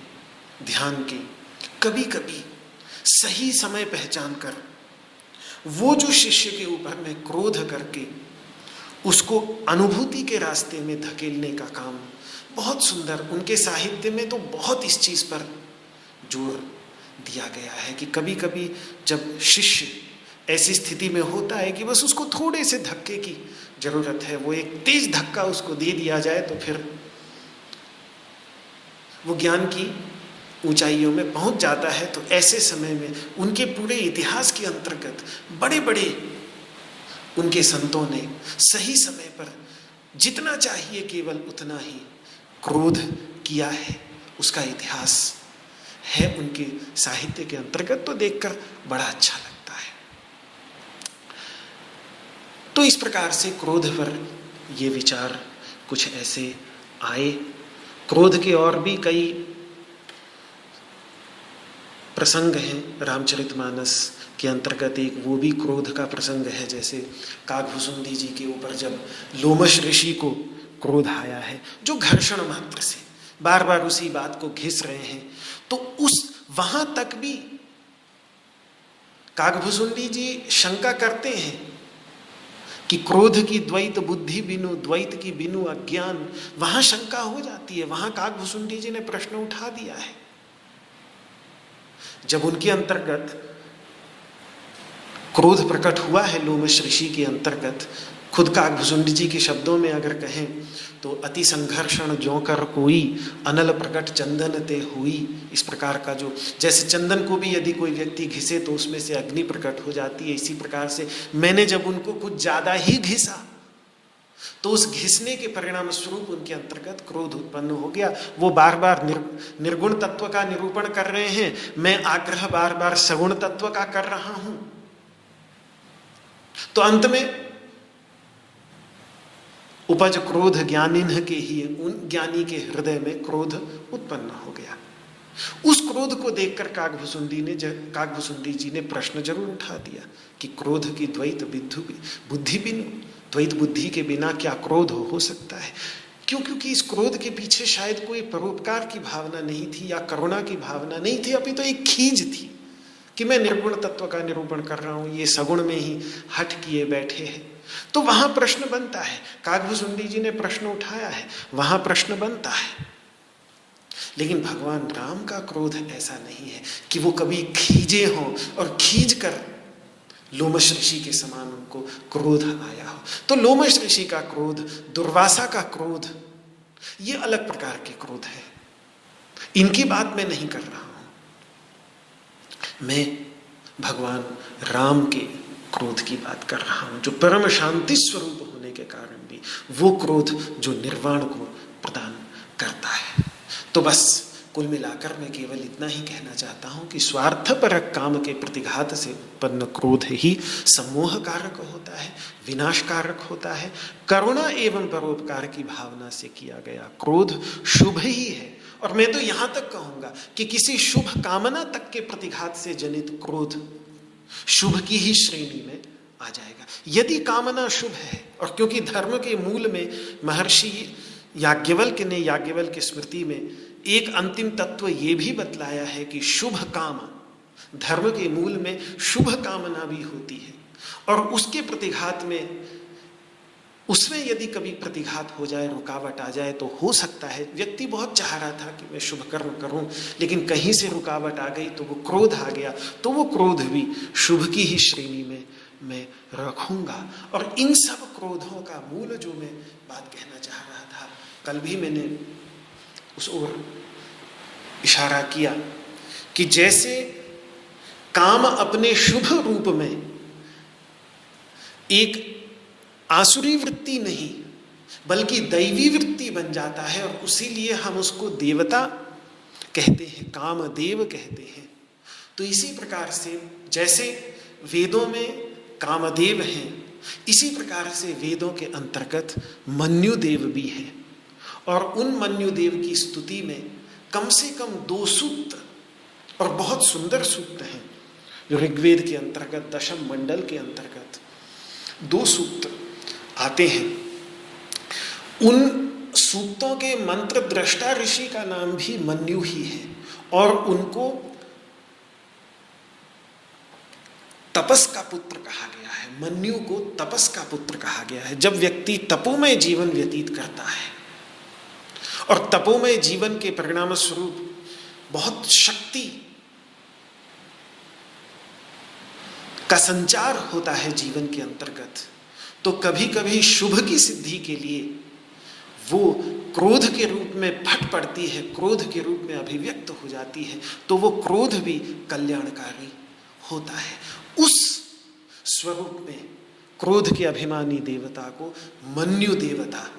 ध्यान के, कभी कभी सही समय पहचान कर वो जो शिष्य के ऊपर में क्रोध करके उसको अनुभूति के रास्ते में धकेलने का काम बहुत सुंदर, उनके साहित्य में तो बहुत इस चीज़ पर जोर दिया गया है कि कभी कभी जब शिष्य ऐसी स्थिति में होता है कि बस उसको थोड़े से धक्के की जरूरत है, वो एक तेज धक्का उसको दे दिया जाए तो फिर वो ज्ञान की ऊंचाइयों में पहुंच जाता है। तो ऐसे समय में उनके पूरे इतिहास के अंतर्गत बड़े बड़े उनके संतों ने सही समय पर जितना चाहिए केवल उतना ही क्रोध किया है, उसका इतिहास है उनके साहित्य के अंतर्गत, तो देखकर बड़ा अच्छा लगता है। तो इस प्रकार से क्रोध पर ये विचार कुछ ऐसे आए। क्रोध के और भी कई प्रसंग हैं रामचरितमानस के अंतर्गत, एक वो भी क्रोध का प्रसंग है, जैसे काकभुसुंडी जी के ऊपर जब लोमश ऋषि को क्रोध आया है, जो घर्षण मात्र से बार बार उसी बात को घिस रहे हैं, तो उस वहां तक भी काकभुसुंडी जी शंका करते हैं कि क्रोध की द्वैत बुद्धि बिनु, द्वैत की बिनु अज्ञान, वहां शंका हो जाती है। वहां काकभुसुंडी जी ने प्रश्न उठा दिया है। जब उनके अंतर्गत क्रोध प्रकट हुआ है लोमश ऋषि के अंतर्गत, खुद काकभुसुंड जी के शब्दों में अगर कहें तो अति संघर्षण ज्यों कर कोई, अनल प्रकट चंदन ते हुई। इस प्रकार का जो, जैसे चंदन को भी यदि कोई व्यक्ति घिसे तो उसमें से अग्नि प्रकट हो जाती है, इसी प्रकार से मैंने जब उनको कुछ ज्यादा ही घिसा तो उस घिसने के परिणाम स्वरूप उनके अंतर्गत क्रोध उत्पन्न हो गया। वो बार बार निर्गुण तत्व का निरूपण कर रहे हैं, मैं आग्रह बार बार सगुण तत्व का कर रहा हूं, तो अंत में उपज क्रोध ज्ञानिन्ह के ही, उन ज्ञानी के हृदय में क्रोध उत्पन्न हो गया। उस क्रोध को देखकर काकभुसुंडी जी ने प्रश्न जरूर उठा दिया कि क्रोध की द्वैत बुद्धि बिनु, द्वैत बुद्धि के बिना क्या क्रोध हो सकता है? क्यों? क्योंकि इस क्रोध के पीछे शायद कोई परोपकार की भावना नहीं थी या करुणा की भावना नहीं थी, अभी तो एक खीज थी कि मैं निर्गुण तत्व का निरूपण कर रहा हूं, ये सगुण में ही हट किए बैठे हैं। तो वहां प्रश्न बनता है, काकभुसुंडी जी ने प्रश्न उठाया है, वहां प्रश्न बनता है। लेकिन भगवान राम का क्रोध ऐसा नहीं है कि वो कभी खींचे हों और खींच कर लोमश ऋषि के समान उनको क्रोध आया हो। तो लोमश ऋषि का क्रोध, दुर्वासा का क्रोध, ये अलग प्रकार के क्रोध है, इनकी बात मैं नहीं कर रहा हूं। मैं भगवान राम के क्रोध की बात कर रहा हूं, जो परम शांति स्वरूप होने के कारण भी वो क्रोध जो निर्वाण को प्रदान करता है। तो बस कुल मिलाकर मैं केवल इतना ही कहना चाहता हूं कि स्वार्थपरक काम के प्रतिघात से उत्पन्न क्रोध ही सम्मोह कारक होता है, विनाश कारक होता है। करुणा एवं परोपकार की भावना से किया गया क्रोध शुभ ही है। और मैं तो यहां तक कहूंगा कि किसी शुभ कामना तक के प्रतिघात से जनित क्रोध शुभ की ही श्रेणी में आ जाएगा, यदि कामना शुभ है। और क्योंकि धर्म के मूल में महर्षि याज्ञवल्क्य ने याज्ञवल्क्य स्मृति में एक अंतिम तत्व ये भी बतलाया है कि शुभ काम, धर्म के मूल में शुभ कामना भी होती है, और उसके प्रतिघात में, उसमें यदि कभी प्रतिघात हो जाए, रुकावट आ जाए, तो हो सकता है व्यक्ति बहुत चाह रहा था कि मैं शुभ कर्म करूं, लेकिन कहीं से रुकावट आ गई तो वो क्रोध आ गया, तो वो क्रोध भी शुभ की ही श्रेणी में मैं रखूंगा। और इन सब क्रोधों का मूल जो मैं बात कहना चाह रहा था, कल भी मैंने उस ओर इशारा किया कि जैसे काम अपने शुभ रूप में एक आसुरी वृत्ति नहीं बल्कि दैवी वृत्ति बन जाता है, और उसीलिए हम उसको देवता कहते हैं, कामदेव कहते हैं। तो इसी प्रकार से जैसे वेदों में कामदेव हैं, इसी प्रकार से वेदों के अंतर्गत मन्युदेव भी है। और उन मन्युदेव की स्तुति में कम से कम 2 सूक्त और बहुत सुंदर सूक्त हैं, जो ऋग्वेद के अंतर्गत दशम मंडल के अंतर्गत 2 सूक्त आते हैं। उन सूक्तों के मंत्र दृष्टा ऋषि का नाम भी मन्यु ही है, और उनको तपस का पुत्र कहा गया है। मन्यु को तपस का पुत्र कहा गया है। जब व्यक्ति तपोमय जीवन व्यतीत करता है और तपोमय जीवन के परिणाम स्वरूप बहुत शक्ति का संचार होता है जीवन के अंतर्गत, तो कभी कभी शुभ की सिद्धि के लिए वो क्रोध के रूप में फट पड़ती है, क्रोध के रूप में अभिव्यक्त हो जाती है, तो वो क्रोध भी कल्याणकारी होता है। उस स्वरूप में क्रोध के अभिमानी देवता को मन्यु देवता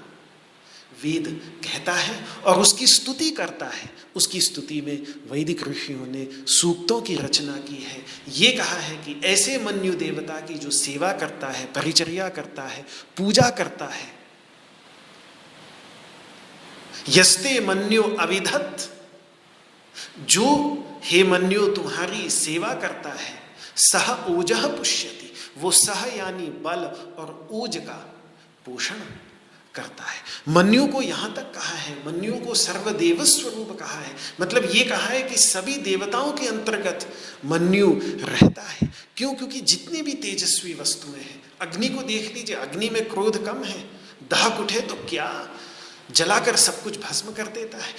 वेद कहता है और उसकी स्तुति करता है। उसकी स्तुति में वैदिक ऋषियों ने सूक्तों की रचना की है। ये कहा है कि ऐसे मन्यु देवता की जो सेवा करता है, परिचर्या करता है, पूजा करता है, यस्ते मन्यो अविधत, जो हे मन्यो तुम्हारी सेवा करता है, सह ओजः पुष्यति, वो सह यानी बल और ओज का पोषण करता है। मन्यु को यहां तक कहा है, मन्यु को सर्वदेव स्वरूप कहा है, मतलब ये कहा है कि सभी देवताओं के अंतर्गत मन्यु रहता है। क्यों? क्योंकि जितनी भी तेजस्वी वस्तुएं हैं, अग्नि को देख लीजिए, अग्नि में क्रोध कम है, दाहक उठे तो क्या जलाकर सब कुछ भस्म कर देता है।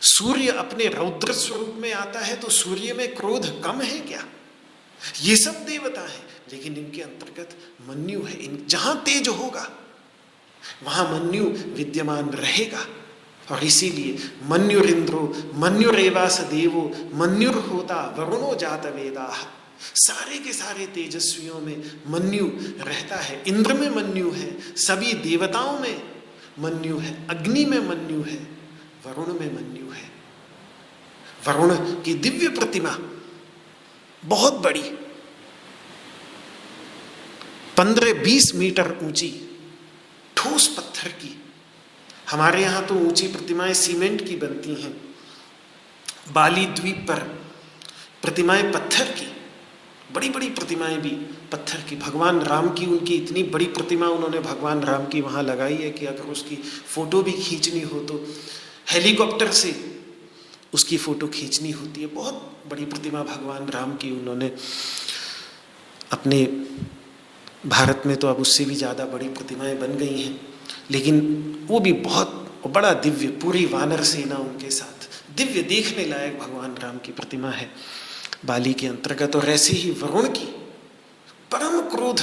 सूर्य अपने रौद्र स्वरूप में आता है तो सूर्य में क्रोध कम है क्या? ये सब देवता हैं, लेकिन इनके अंतर्गत मन्यु है। जहां तेज होगा वहां मन्यु विद्यमान रहेगा। और इसीलिए मन्युरिंद्रो मन्युरेवास देवो मन्युर्होता वरुणो जात वेदाः। सारे के सारे तेजस्वियों में मन्यु रहता है। इंद्र में मन्यु है, सभी देवताओं में मन्यु है, अग्नि में मन्यु है, वरुण में मन्यु है। वरुण की दिव्य प्रतिमा बहुत बड़ी, 15-20 मीटर ऊंची, ठोस पत्थर की। हमारे यहाँ तो ऊंची प्रतिमाएं सीमेंट की बनती हैं, बाली द्वीप पर प्रतिमाएं पत्थर की, बड़ी बड़ी प्रतिमाएं भी पत्थर की। भगवान राम की उनकी इतनी बड़ी प्रतिमा उन्होंने भगवान राम की वहाँ लगाई है कि अगर उसकी फ़ोटो भी खींचनी हो तो हेलीकॉप्टर से उसकी फ़ोटो खींचनी होती है। बहुत बड़ी प्रतिमा भगवान राम की उन्होंने अपने भारत में, तो अब उससे भी ज़्यादा बड़ी प्रतिमाएं बन गई हैं, लेकिन वो भी बहुत बड़ा दिव्य, पूरी वानर सेना उनके साथ, दिव्य देखने लायक भगवान राम की प्रतिमा है बाली के अंतर्गत। और ऐसे ही वरुण की परम क्रोध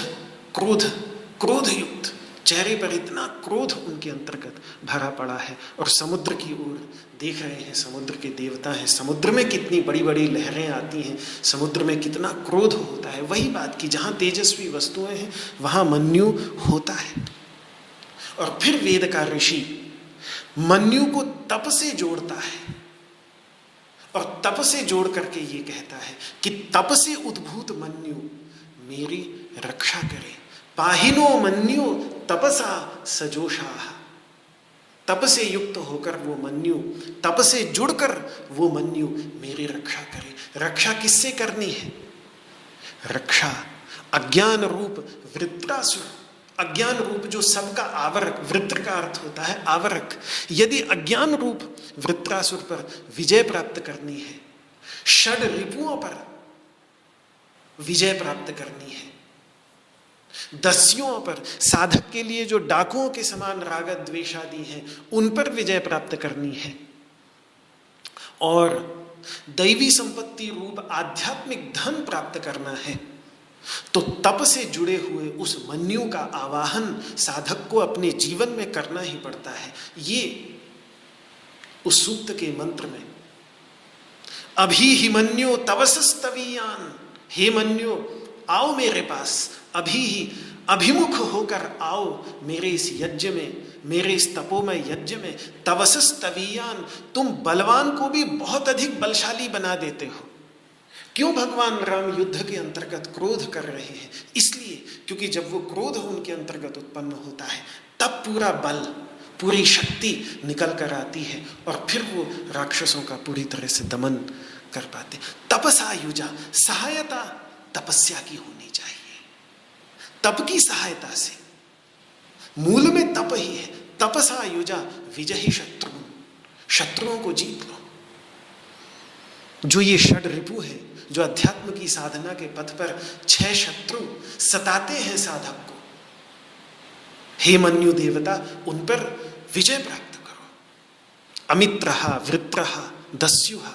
युक्त, चेहरे पर इतना क्रोध उनके अंतर्गत भरा पड़ा है। और समुद्र की ओर देख रहे हैं, समुद्र के देवता हैं, समुद्र में कितनी बड़ी बड़ी लहरें आती हैं, समुद्र में कितना क्रोध होता है। वही बात कि जहाँ तेजस्वी वस्तुएं हैं वहाँ मन्यु होता है। और फिर वेद का ऋषि मन्यु को तप से जोड़ता है, और तप से जोड़ करके ये कहता है कि तप से उद्भूत मन्यु मेरी रक्षा करे। पाहिनो मन्यु तपसा सजोषाः। तप से युक्त होकर वो मन्यु, तप से जुड़कर वो मन्यु मेरी रक्षा करे। रक्षा किससे करनी है? रक्षा अज्ञान रूप वृत्रासुर, अज्ञान रूप जो सबका आवरक, वृत्र का अर्थ होता है आवरक। यदि अज्ञान रूप वृत्रासुर पर विजय प्राप्त करनी है, षड रिपुओं पर विजय प्राप्त करनी है, दस्युओं पर, साधक के लिए जो डाकुओं के समान राग द्वेषादि हैं उन पर विजय प्राप्त करनी है, और दैवी संपत्ति रूप आध्यात्मिक धन प्राप्त करना है, तो तप से जुड़े हुए उस मन्यु का आवाहन साधक को अपने जीवन में करना ही पड़ता है। ये उस सूक्त के मंत्र में अभी ही मन्यो तवसस्तवीयान, हे मन्यो आओ मेरे पास, अभी ही अभिमुख होकर आओ मेरे इस यज्ञ में, मेरे इस तपोमय यज्ञ में। तवसस्तवीयान, तुम बलवान को भी बहुत अधिक बलशाली बना देते हो। क्यों भगवान राम युद्ध के अंतर्गत क्रोध कर रहे हैं? इसलिए क्योंकि जब वो क्रोध उनके अंतर्गत उत्पन्न होता है तब पूरा बल, पूरी शक्ति निकल कर आती है, और फिर वो राक्षसों का पूरी तरह से दमन कर पाते। तपसा युजा, सहायता तपस्या की होनी चाहिए। तप की सहायता से, मूल में तप ही है। तपसा युजा विजयी शत्रु, शत्रुओं को जीत लो। जो ये षड रिपु है, जो अध्यात्म की साधना के पथ पर 6 शत्रु सताते हैं साधक को, हे मन्यु देवता उन पर विजय प्राप्त करो। अमित्रः वृत्रः दस्युः,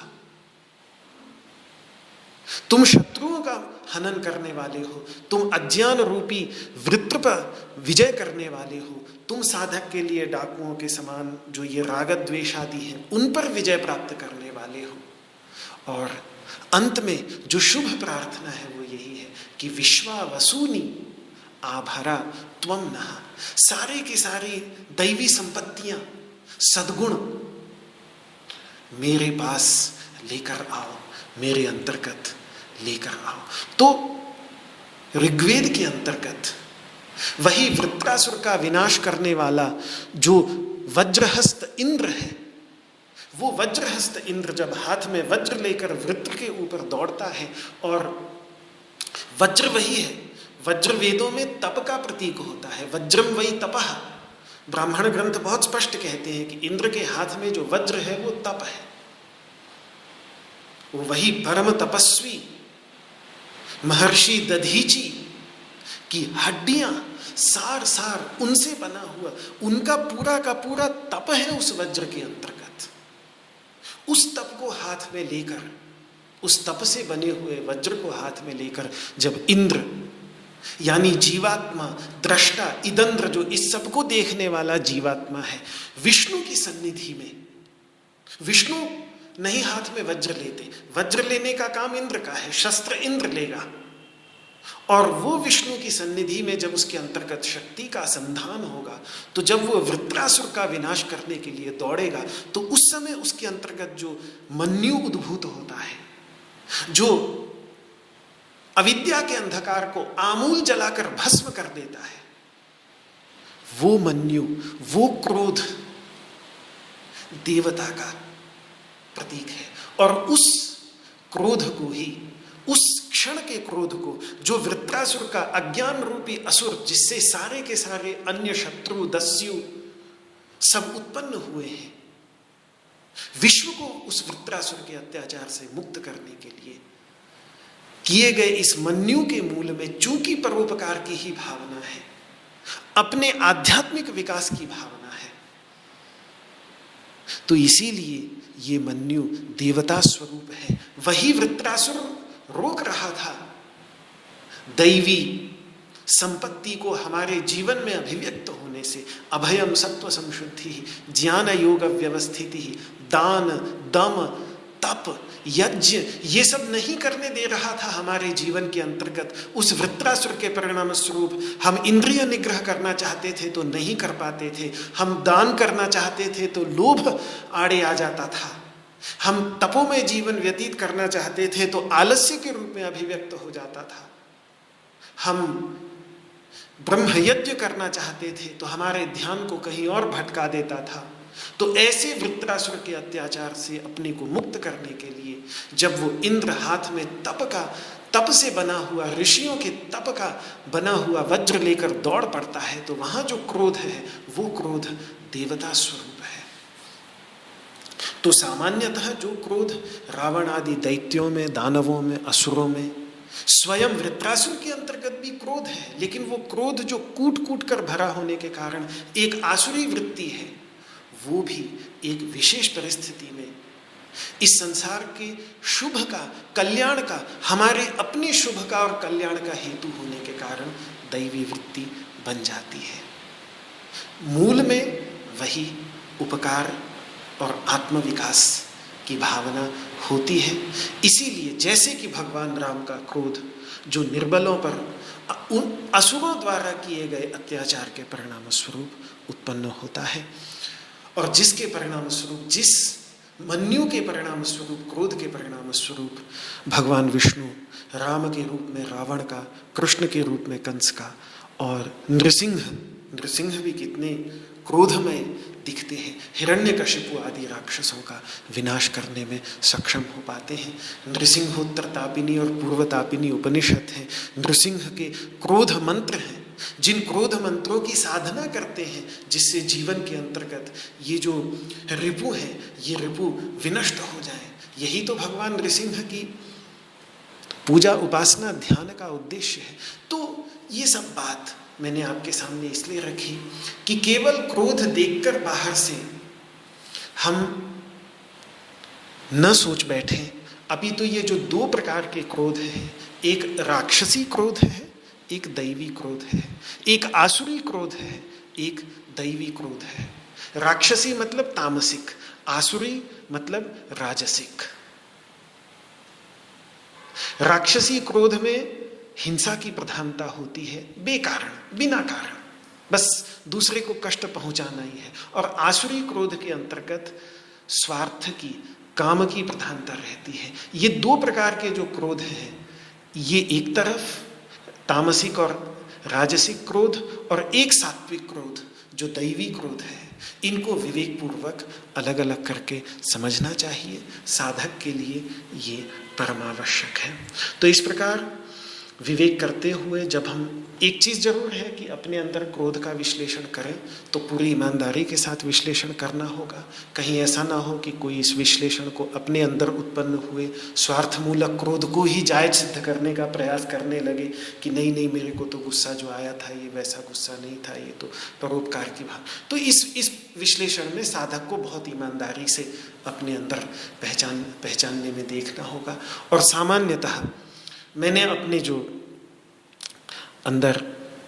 तुम शत्रुओं का हनन करने वाले हो, तुम अज्ञान रूपी वृत्र पर विजय करने वाले हो, तुम साधक के लिए डाकुओं के समान जो ये राग द्वेषादि हैं उन पर विजय प्राप्त करने वाले हो। और अंत में जो शुभ प्रार्थना है वो यही है कि विश्वा वसूनी आभरा त्वम नः, सारे के सारे दैवी संपत्तियां, सद्गुण मेरे पास लेकर आओ, मेरे अंतर्गत लेकर आओ। तो ऋग्वेद के अंतर्गत वही वृत्रासुर का विनाश करने वाला जो वज्रहस्त इंद्र है, वो वज्रहस्त इंद्र जब हाथ में वज्र लेकर वृत्र के ऊपर दौड़ता है, और वज्र वही है, वज्र वेदों में तप का प्रतीक होता है। वज्रम वही तपः, ब्राह्मण ग्रंथ बहुत स्पष्ट कहते हैं कि इंद्र के हाथ में जो वज्र है वो तप है। वो वही परम तपस्वी महर्षि दधीची की हड्डियां सार सार उनसे बना हुआ, उनका पूरा का पूरा तप है उस वज्र के अंतर्गत। उस तप को हाथ में लेकर, उस तप से बने हुए वज्र को हाथ में लेकर जब इंद्र यानी जीवात्मा, दृष्टा, इदंद्र, जो इस सबको देखने वाला जीवात्मा है, विष्णु की सन्निधि में। विष्णु नहीं हाथ में वज्र लेते, वज्र लेने का काम इंद्र का है, शस्त्र इंद्र लेगा। और वो विष्णु की सन्निधि में जब उसके अंतर्गत शक्ति का संधान होगा, तो जब वो वृत्रासुर का विनाश करने के लिए दौड़ेगा, तो उस समय उसके अंतर्गत जो मन्यु उद्भूत होता है, जो अविद्या के अंधकार को आमूल जलाकर भस्म कर देता है, वो मन्यु, वो क्रोध देवता का प्रतीक है। और उस क्रोध को ही, उस क्षण के क्रोध को, जो वृत्रासुर का अज्ञान रूपी असुर, जिससे सारे के सारे अन्य शत्रु दस्यु सब उत्पन्न हुए हैं, विश्व को उस वृत्रासुर के अत्याचार से मुक्त करने के लिए किए गए इस मन्यु के मूल में चूंकि परोपकार की ही भावना है, अपने आध्यात्मिक विकास की भावना है, तो इसीलिए ये मन्यु देवता स्वरूप है। वही वृत्रासुर रोक रहा था दैवी संपत्ति को हमारे जीवन में अभिव्यक्त होने से। अभयम सत्व संशुद्धि, ज्ञान योग व्यवस्थिति, दान, दम, तप, यज्ञ, ये सब नहीं करने दे रहा था हमारे जीवन के अंतर्गत। उस वृत्रासुर के परिणाम स्वरूप हम इंद्रिय निग्रह करना चाहते थे तो नहीं कर पाते थे, हम दान करना चाहते थे तो लोभ आड़े आ जाता था, हम तपोमय जीवन व्यतीत करना चाहते थे तो आलस्य के रूप में अभिव्यक्त हो जाता था, हम ब्रह्मयज्ञ करना चाहते थे तो हमारे ध्यान को कहीं और भटका देता था। तो ऐसे वृत्रासुर के अत्याचार से अपने को मुक्त करने के लिए जब वो इंद्र हाथ में तप से बना हुआ, ऋषियों के तप का बना हुआ वज्र लेकर दौड़ पड़ता है, तो वहां जो क्रोध है वो क्रोध देवता स्वरूप है। तो सामान्यतः जो क्रोध रावण आदि दैत्यों में, दानवों में, असुरों में, स्वयं वृत्रासुर के अंतर्गत भी क्रोध है, लेकिन वो क्रोध जो कूट कूट कर भरा होने के कारण एक आसुरी वृत्ति है, वो भी एक विशेष परिस्थिति में इस संसार के शुभ का, कल्याण का, हमारे अपने शुभ का और कल्याण का हेतु होने के कारण दैवी वृत्ति बन जाती है। मूल में वही उपकार और आत्मविकास की भावना होती है। इसीलिए जैसे कि भगवान राम का क्रोध जो निर्बलों पर, उन असुरों द्वारा किए गए अत्याचार के परिणाम स्वरूप उत्पन्न होता है, और जिसके परिणाम स्वरूप, जिस मन्यु के परिणाम स्वरूप, क्रोध के परिणाम स्वरूप भगवान विष्णु राम के रूप में रावण का, कृष्ण के रूप में कंस का, और नृसिंह भी कितने क्रोधमय दिखते हैं, हिरण्यकशिपु आदि राक्षसों का विनाश करने में सक्षम हो पाते हैं। नृसिंहोत्तर तापिनी और पूर्व तापिनी उपनिषद है, नृसिंह के क्रोध मंत्र हैं, जिन क्रोध मंत्रों की साधना करते हैं, जिससे जीवन के अंतर्गत ये जो रिपु है, ये रिपु विनष्ट हो जाए। यही तो भगवान नृसिंह की पूजा, उपासना, ध्यान का उद्देश्य है। तो ये सब बात मैंने आपके सामने इसलिए रखी कि केवल क्रोध देखकर बाहर से हम न सोच बैठे, अभी तो ये जो दो प्रकार के क्रोध हैं, एक राक्षसी क्रोध है, एक दैवी क्रोध है, एक आसुरी क्रोध है, एक दैवी क्रोध है। राक्षसी मतलब तामसिक, आसुरी मतलब राजसिक। राक्षसी क्रोध में हिंसा की प्रधानता होती है, बेकारण, बिना कारण, बस दूसरे को कष्ट पहुंचाना ही है। और आसुरी क्रोध के अंतर्गत स्वार्थ की, काम की प्रधानता रहती है। ये दो प्रकार के जो क्रोध हैं, ये एक तरफ तामसिक और राजसिक क्रोध, और एक सात्विक क्रोध जो दैवी क्रोध है, इनको विवेक पूर्वक अलग अलग करके समझना चाहिए। साधक के लिए ये परमावश्यक है। तो इस प्रकार विवेक करते हुए जब हम, एक चीज़ जरूर है कि अपने अंदर क्रोध का विश्लेषण करें तो पूरी ईमानदारी के साथ विश्लेषण करना होगा। कहीं ऐसा ना हो कि कोई इस विश्लेषण को अपने अंदर उत्पन्न हुए स्वार्थमूलक क्रोध को ही जायज सिद्ध करने का प्रयास करने लगे कि नहीं मेरे को तो गुस्सा जो आया था ये वैसा गुस्सा नहीं था, ये तो परोपकार की भाव। तो इस विश्लेषण में साधक को बहुत ईमानदारी से अपने अंदर पहचानने में देखना होगा। और सामान्यतः मैंने अपने जो अंदर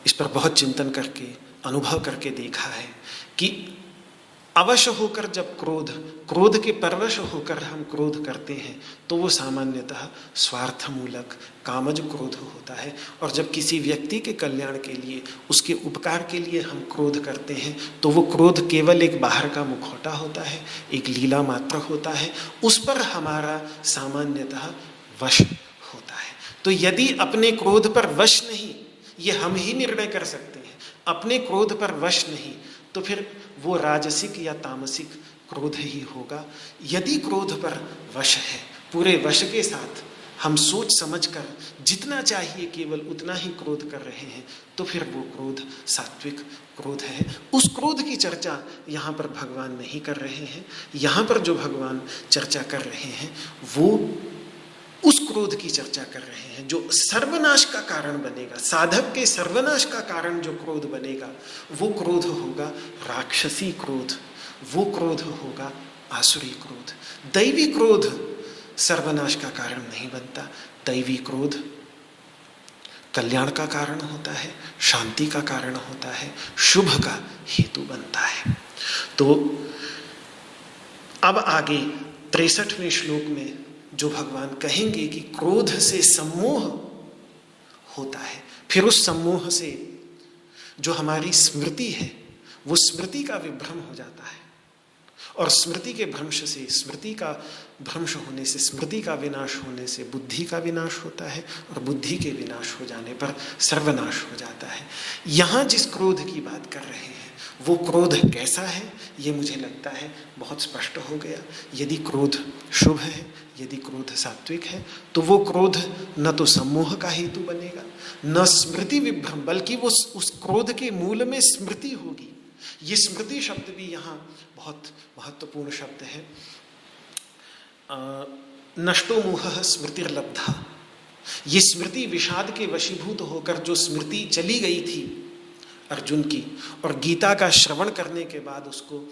इस पर बहुत चिंतन करके अनुभव करके देखा है कि अवश्य होकर जब क्रोध के परवश होकर हम क्रोध करते हैं तो वो सामान्यतः स्वार्थमूलक कामज क्रोध होता है। और जब किसी व्यक्ति के कल्याण के लिए, उसके उपकार के लिए हम क्रोध करते हैं तो वो क्रोध केवल एक बाहर का मुखौटा होता है, एक लीला मात्र होता है, उस पर हमारा सामान्यतः वश होता है। तो यदि अपने क्रोध पर वश नहीं, ये हम ही निर्णय कर सकते हैं, अपने क्रोध पर वश नहीं, तो फिर वो राजसिक या तामसिक क्रोध ही होगा। यदि क्रोध पर वश है, पूरे वश के साथ हम सोच समझकर जितना चाहिए केवल उतना ही क्रोध कर रहे हैं, तो फिर वो क्रोध सात्विक क्रोध है। उस क्रोध की चर्चा यहाँ पर भगवान नहीं कर रहे हैं। यहाँ पर जो भगवान चर्चा कर रहे हैं वो उस क्रोध की चर्चा कर रहे हैं जो सर्वनाश का कारण बनेगा। साधक के सर्वनाश का कारण जो क्रोध बनेगा वो क्रोध होगा राक्षसी क्रोध, वो क्रोध होगा आसुरी क्रोध। दैवी क्रोध सर्वनाश का कारण नहीं बनता। दैवी क्रोध कल्याण का कारण होता है, शांति का कारण होता है, शुभ का हेतु बनता है। तो अब आगे 63वें श्लोक में जो भगवान कहेंगे कि क्रोध से सम्मोह होता है, फिर उस सम्मोह से जो हमारी स्मृति है वो स्मृति का विभ्रम हो जाता है, और स्मृति के भ्रंश से, स्मृति का भ्रंश होने से, स्मृति का विनाश होने से बुद्धि का विनाश होता है, और बुद्धि के विनाश हो जाने पर सर्वनाश हो जाता है। यहाँ जिस क्रोध की बात कर रहे हैं वो क्रोध कैसा है, ये मुझे लगता है बहुत स्पष्ट हो गया। यदि क्रोध शुभ है, यदि क्रोध सात्विक है, तो वो क्रोध न तो सम्मोह का हेतु बनेगा, न स्मृति विभ्रम, बल्कि वो उस क्रोध के मूल में स्मृति होगी। ये स्मृति शब्द भी यहाँ बहुत महत्वपूर्ण शब्द है। नष्टो मोहः स्मृतिर्लब्धा, ये स्मृति विषाद के वशीभूत होकर जो स्मृति चली गई थी अर्जुन की, और गीता का श्रवण करने के बाद उसको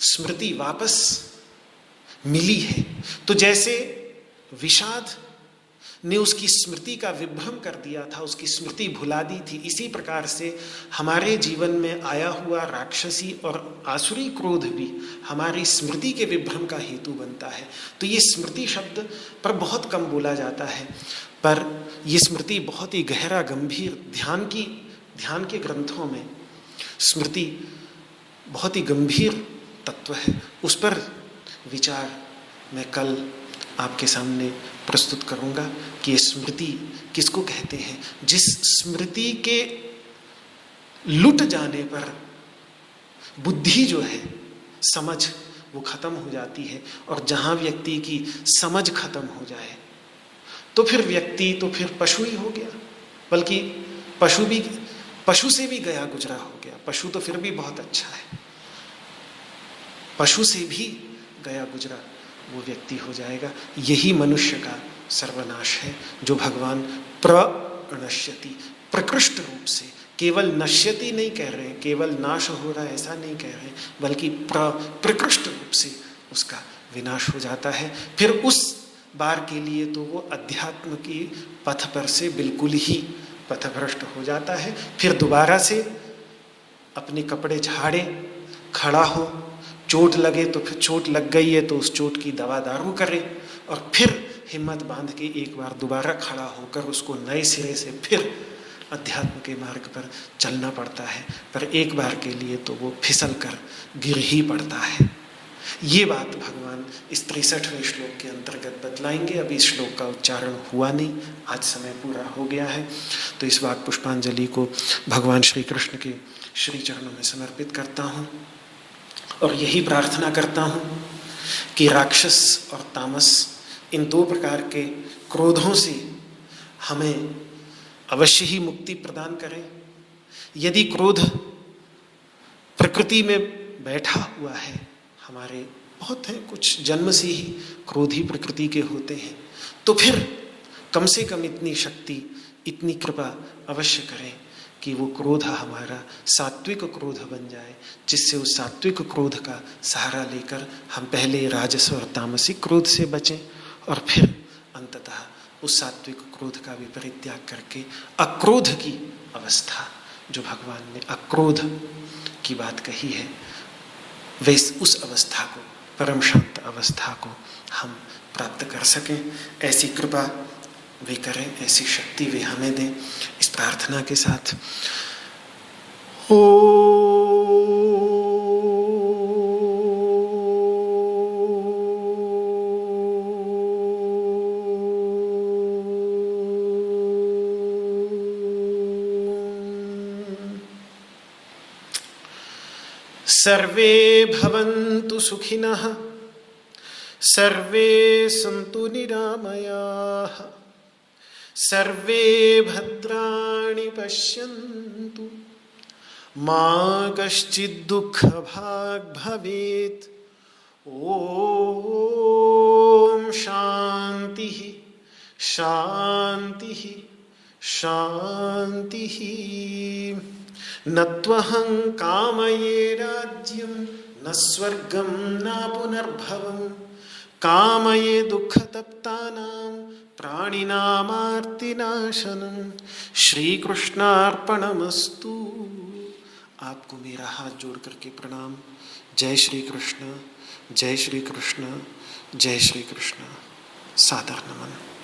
स्मृति वापस मिली है। तो जैसे विषाद ने उसकी स्मृति का विभ्रम कर दिया था, उसकी स्मृति भुला दी थी, इसी प्रकार से हमारे जीवन में आया हुआ राक्षसी और आसुरी क्रोध भी हमारी स्मृति के विभ्रम का हेतु बनता है। तो ये स्मृति शब्द पर बहुत कम बोला जाता है, पर ये स्मृति बहुत ही गहरा गंभीर ध्यान के ग्रंथों में स्मृति बहुत ही गंभीर तत्व है। उस पर विचार मैं कल आपके सामने प्रस्तुत करूंगा कि ये स्मृति किसको कहते हैं। जिस स्मृति के लुट जाने पर बुद्धि जो है, समझ, वो खत्म हो जाती है, और जहाँ व्यक्ति की समझ खत्म हो जाए तो फिर व्यक्ति तो फिर पशु ही हो गया, बल्कि पशु से भी गया गुजरा हो गया। पशु तो फिर भी बहुत अच्छा है, पशु से भी गया गुजरा वो व्यक्ति हो जाएगा। यही मनुष्य का सर्वनाश है, जो भगवान प्रणश्यति, प्रकृष्ट रूप से, केवल नश्यति नहीं कह रहे, केवल नाश हो रहा है ऐसा नहीं कह रहे, बल्कि प्रकृष्ट रूप से उसका विनाश हो जाता है। फिर उस बार के लिए तो वो अध्यात्म की पथ पर से बिल्कुल ही पथभ्रष्ट हो जाता है। फिर दोबारा से अपने कपड़े झाड़े, खड़ा हो, चोट लगे तो फिर चोट लग गई है तो उस चोट की दवा दारू करे, और फिर हिम्मत बांध के एक बार दोबारा खड़ा होकर उसको नए सिरे से फिर अध्यात्म के मार्ग पर चलना पड़ता है। पर एक बार के लिए तो वो फिसल कर गिर ही पड़ता है। ये बात भगवान इस 63वें श्लोक के अंतर्गत बतलाएंगे। अभी इस श्लोक का उच्चारण हुआ नहीं, आज समय पूरा हो गया है, तो इस बात पुष्पांजलि को भगवान श्री कृष्ण के श्री चरणों में समर्पित करता हूँ, और यही प्रार्थना करता हूँ कि राक्षस और तामस, इन दो प्रकार के क्रोधों से हमें अवश्य ही मुक्ति प्रदान करें। यदि क्रोध प्रकृति में बैठा हुआ है, हमारे बहुत हैं, कुछ जन्म से ही क्रोधी प्रकृति के होते हैं, तो फिर कम से कम इतनी शक्ति, इतनी कृपा अवश्य करें कि वो क्रोध हमारा सात्विक क्रोध बन जाए, जिससे उस सात्विक क्रोध का सहारा लेकर हम पहले राजस और तामसिक क्रोध से बचें, और फिर अंततः उस सात्विक क्रोध का भी परित्याग करके अक्रोध की अवस्था जो भगवान ने अक्रोध की बात कही है, वैस उस अवस्था को, परम शांत अवस्था को हम प्राप्त कर सकें, ऐसी कृपा वे करें, ऐसी शक्ति वे हमें दें। इस प्रार्थना के साथ सर्वे भवन्तु सुखिनः, सर्वे सन्तु निरामयाः, सर्वे भद्राणि पश्यन्तु, मा कश्चित् दुःखभाग् भवेत्। ॐ शान्तिः शान्तिः शान्तिः। न त्वहं कामये राज्यं न स्वर्गं न पुनर्भवं, कामये दुःखतप्तानां प्राणिनामार्तिनाशनं। श्रीकृष्णार्पणमस्तु। आपको मेरा हाथ जोड़ करके प्रणाम। जय श्री कृष्ण, जय श्री कृष्ण, जय श्री कृष्ण। सादर नमन।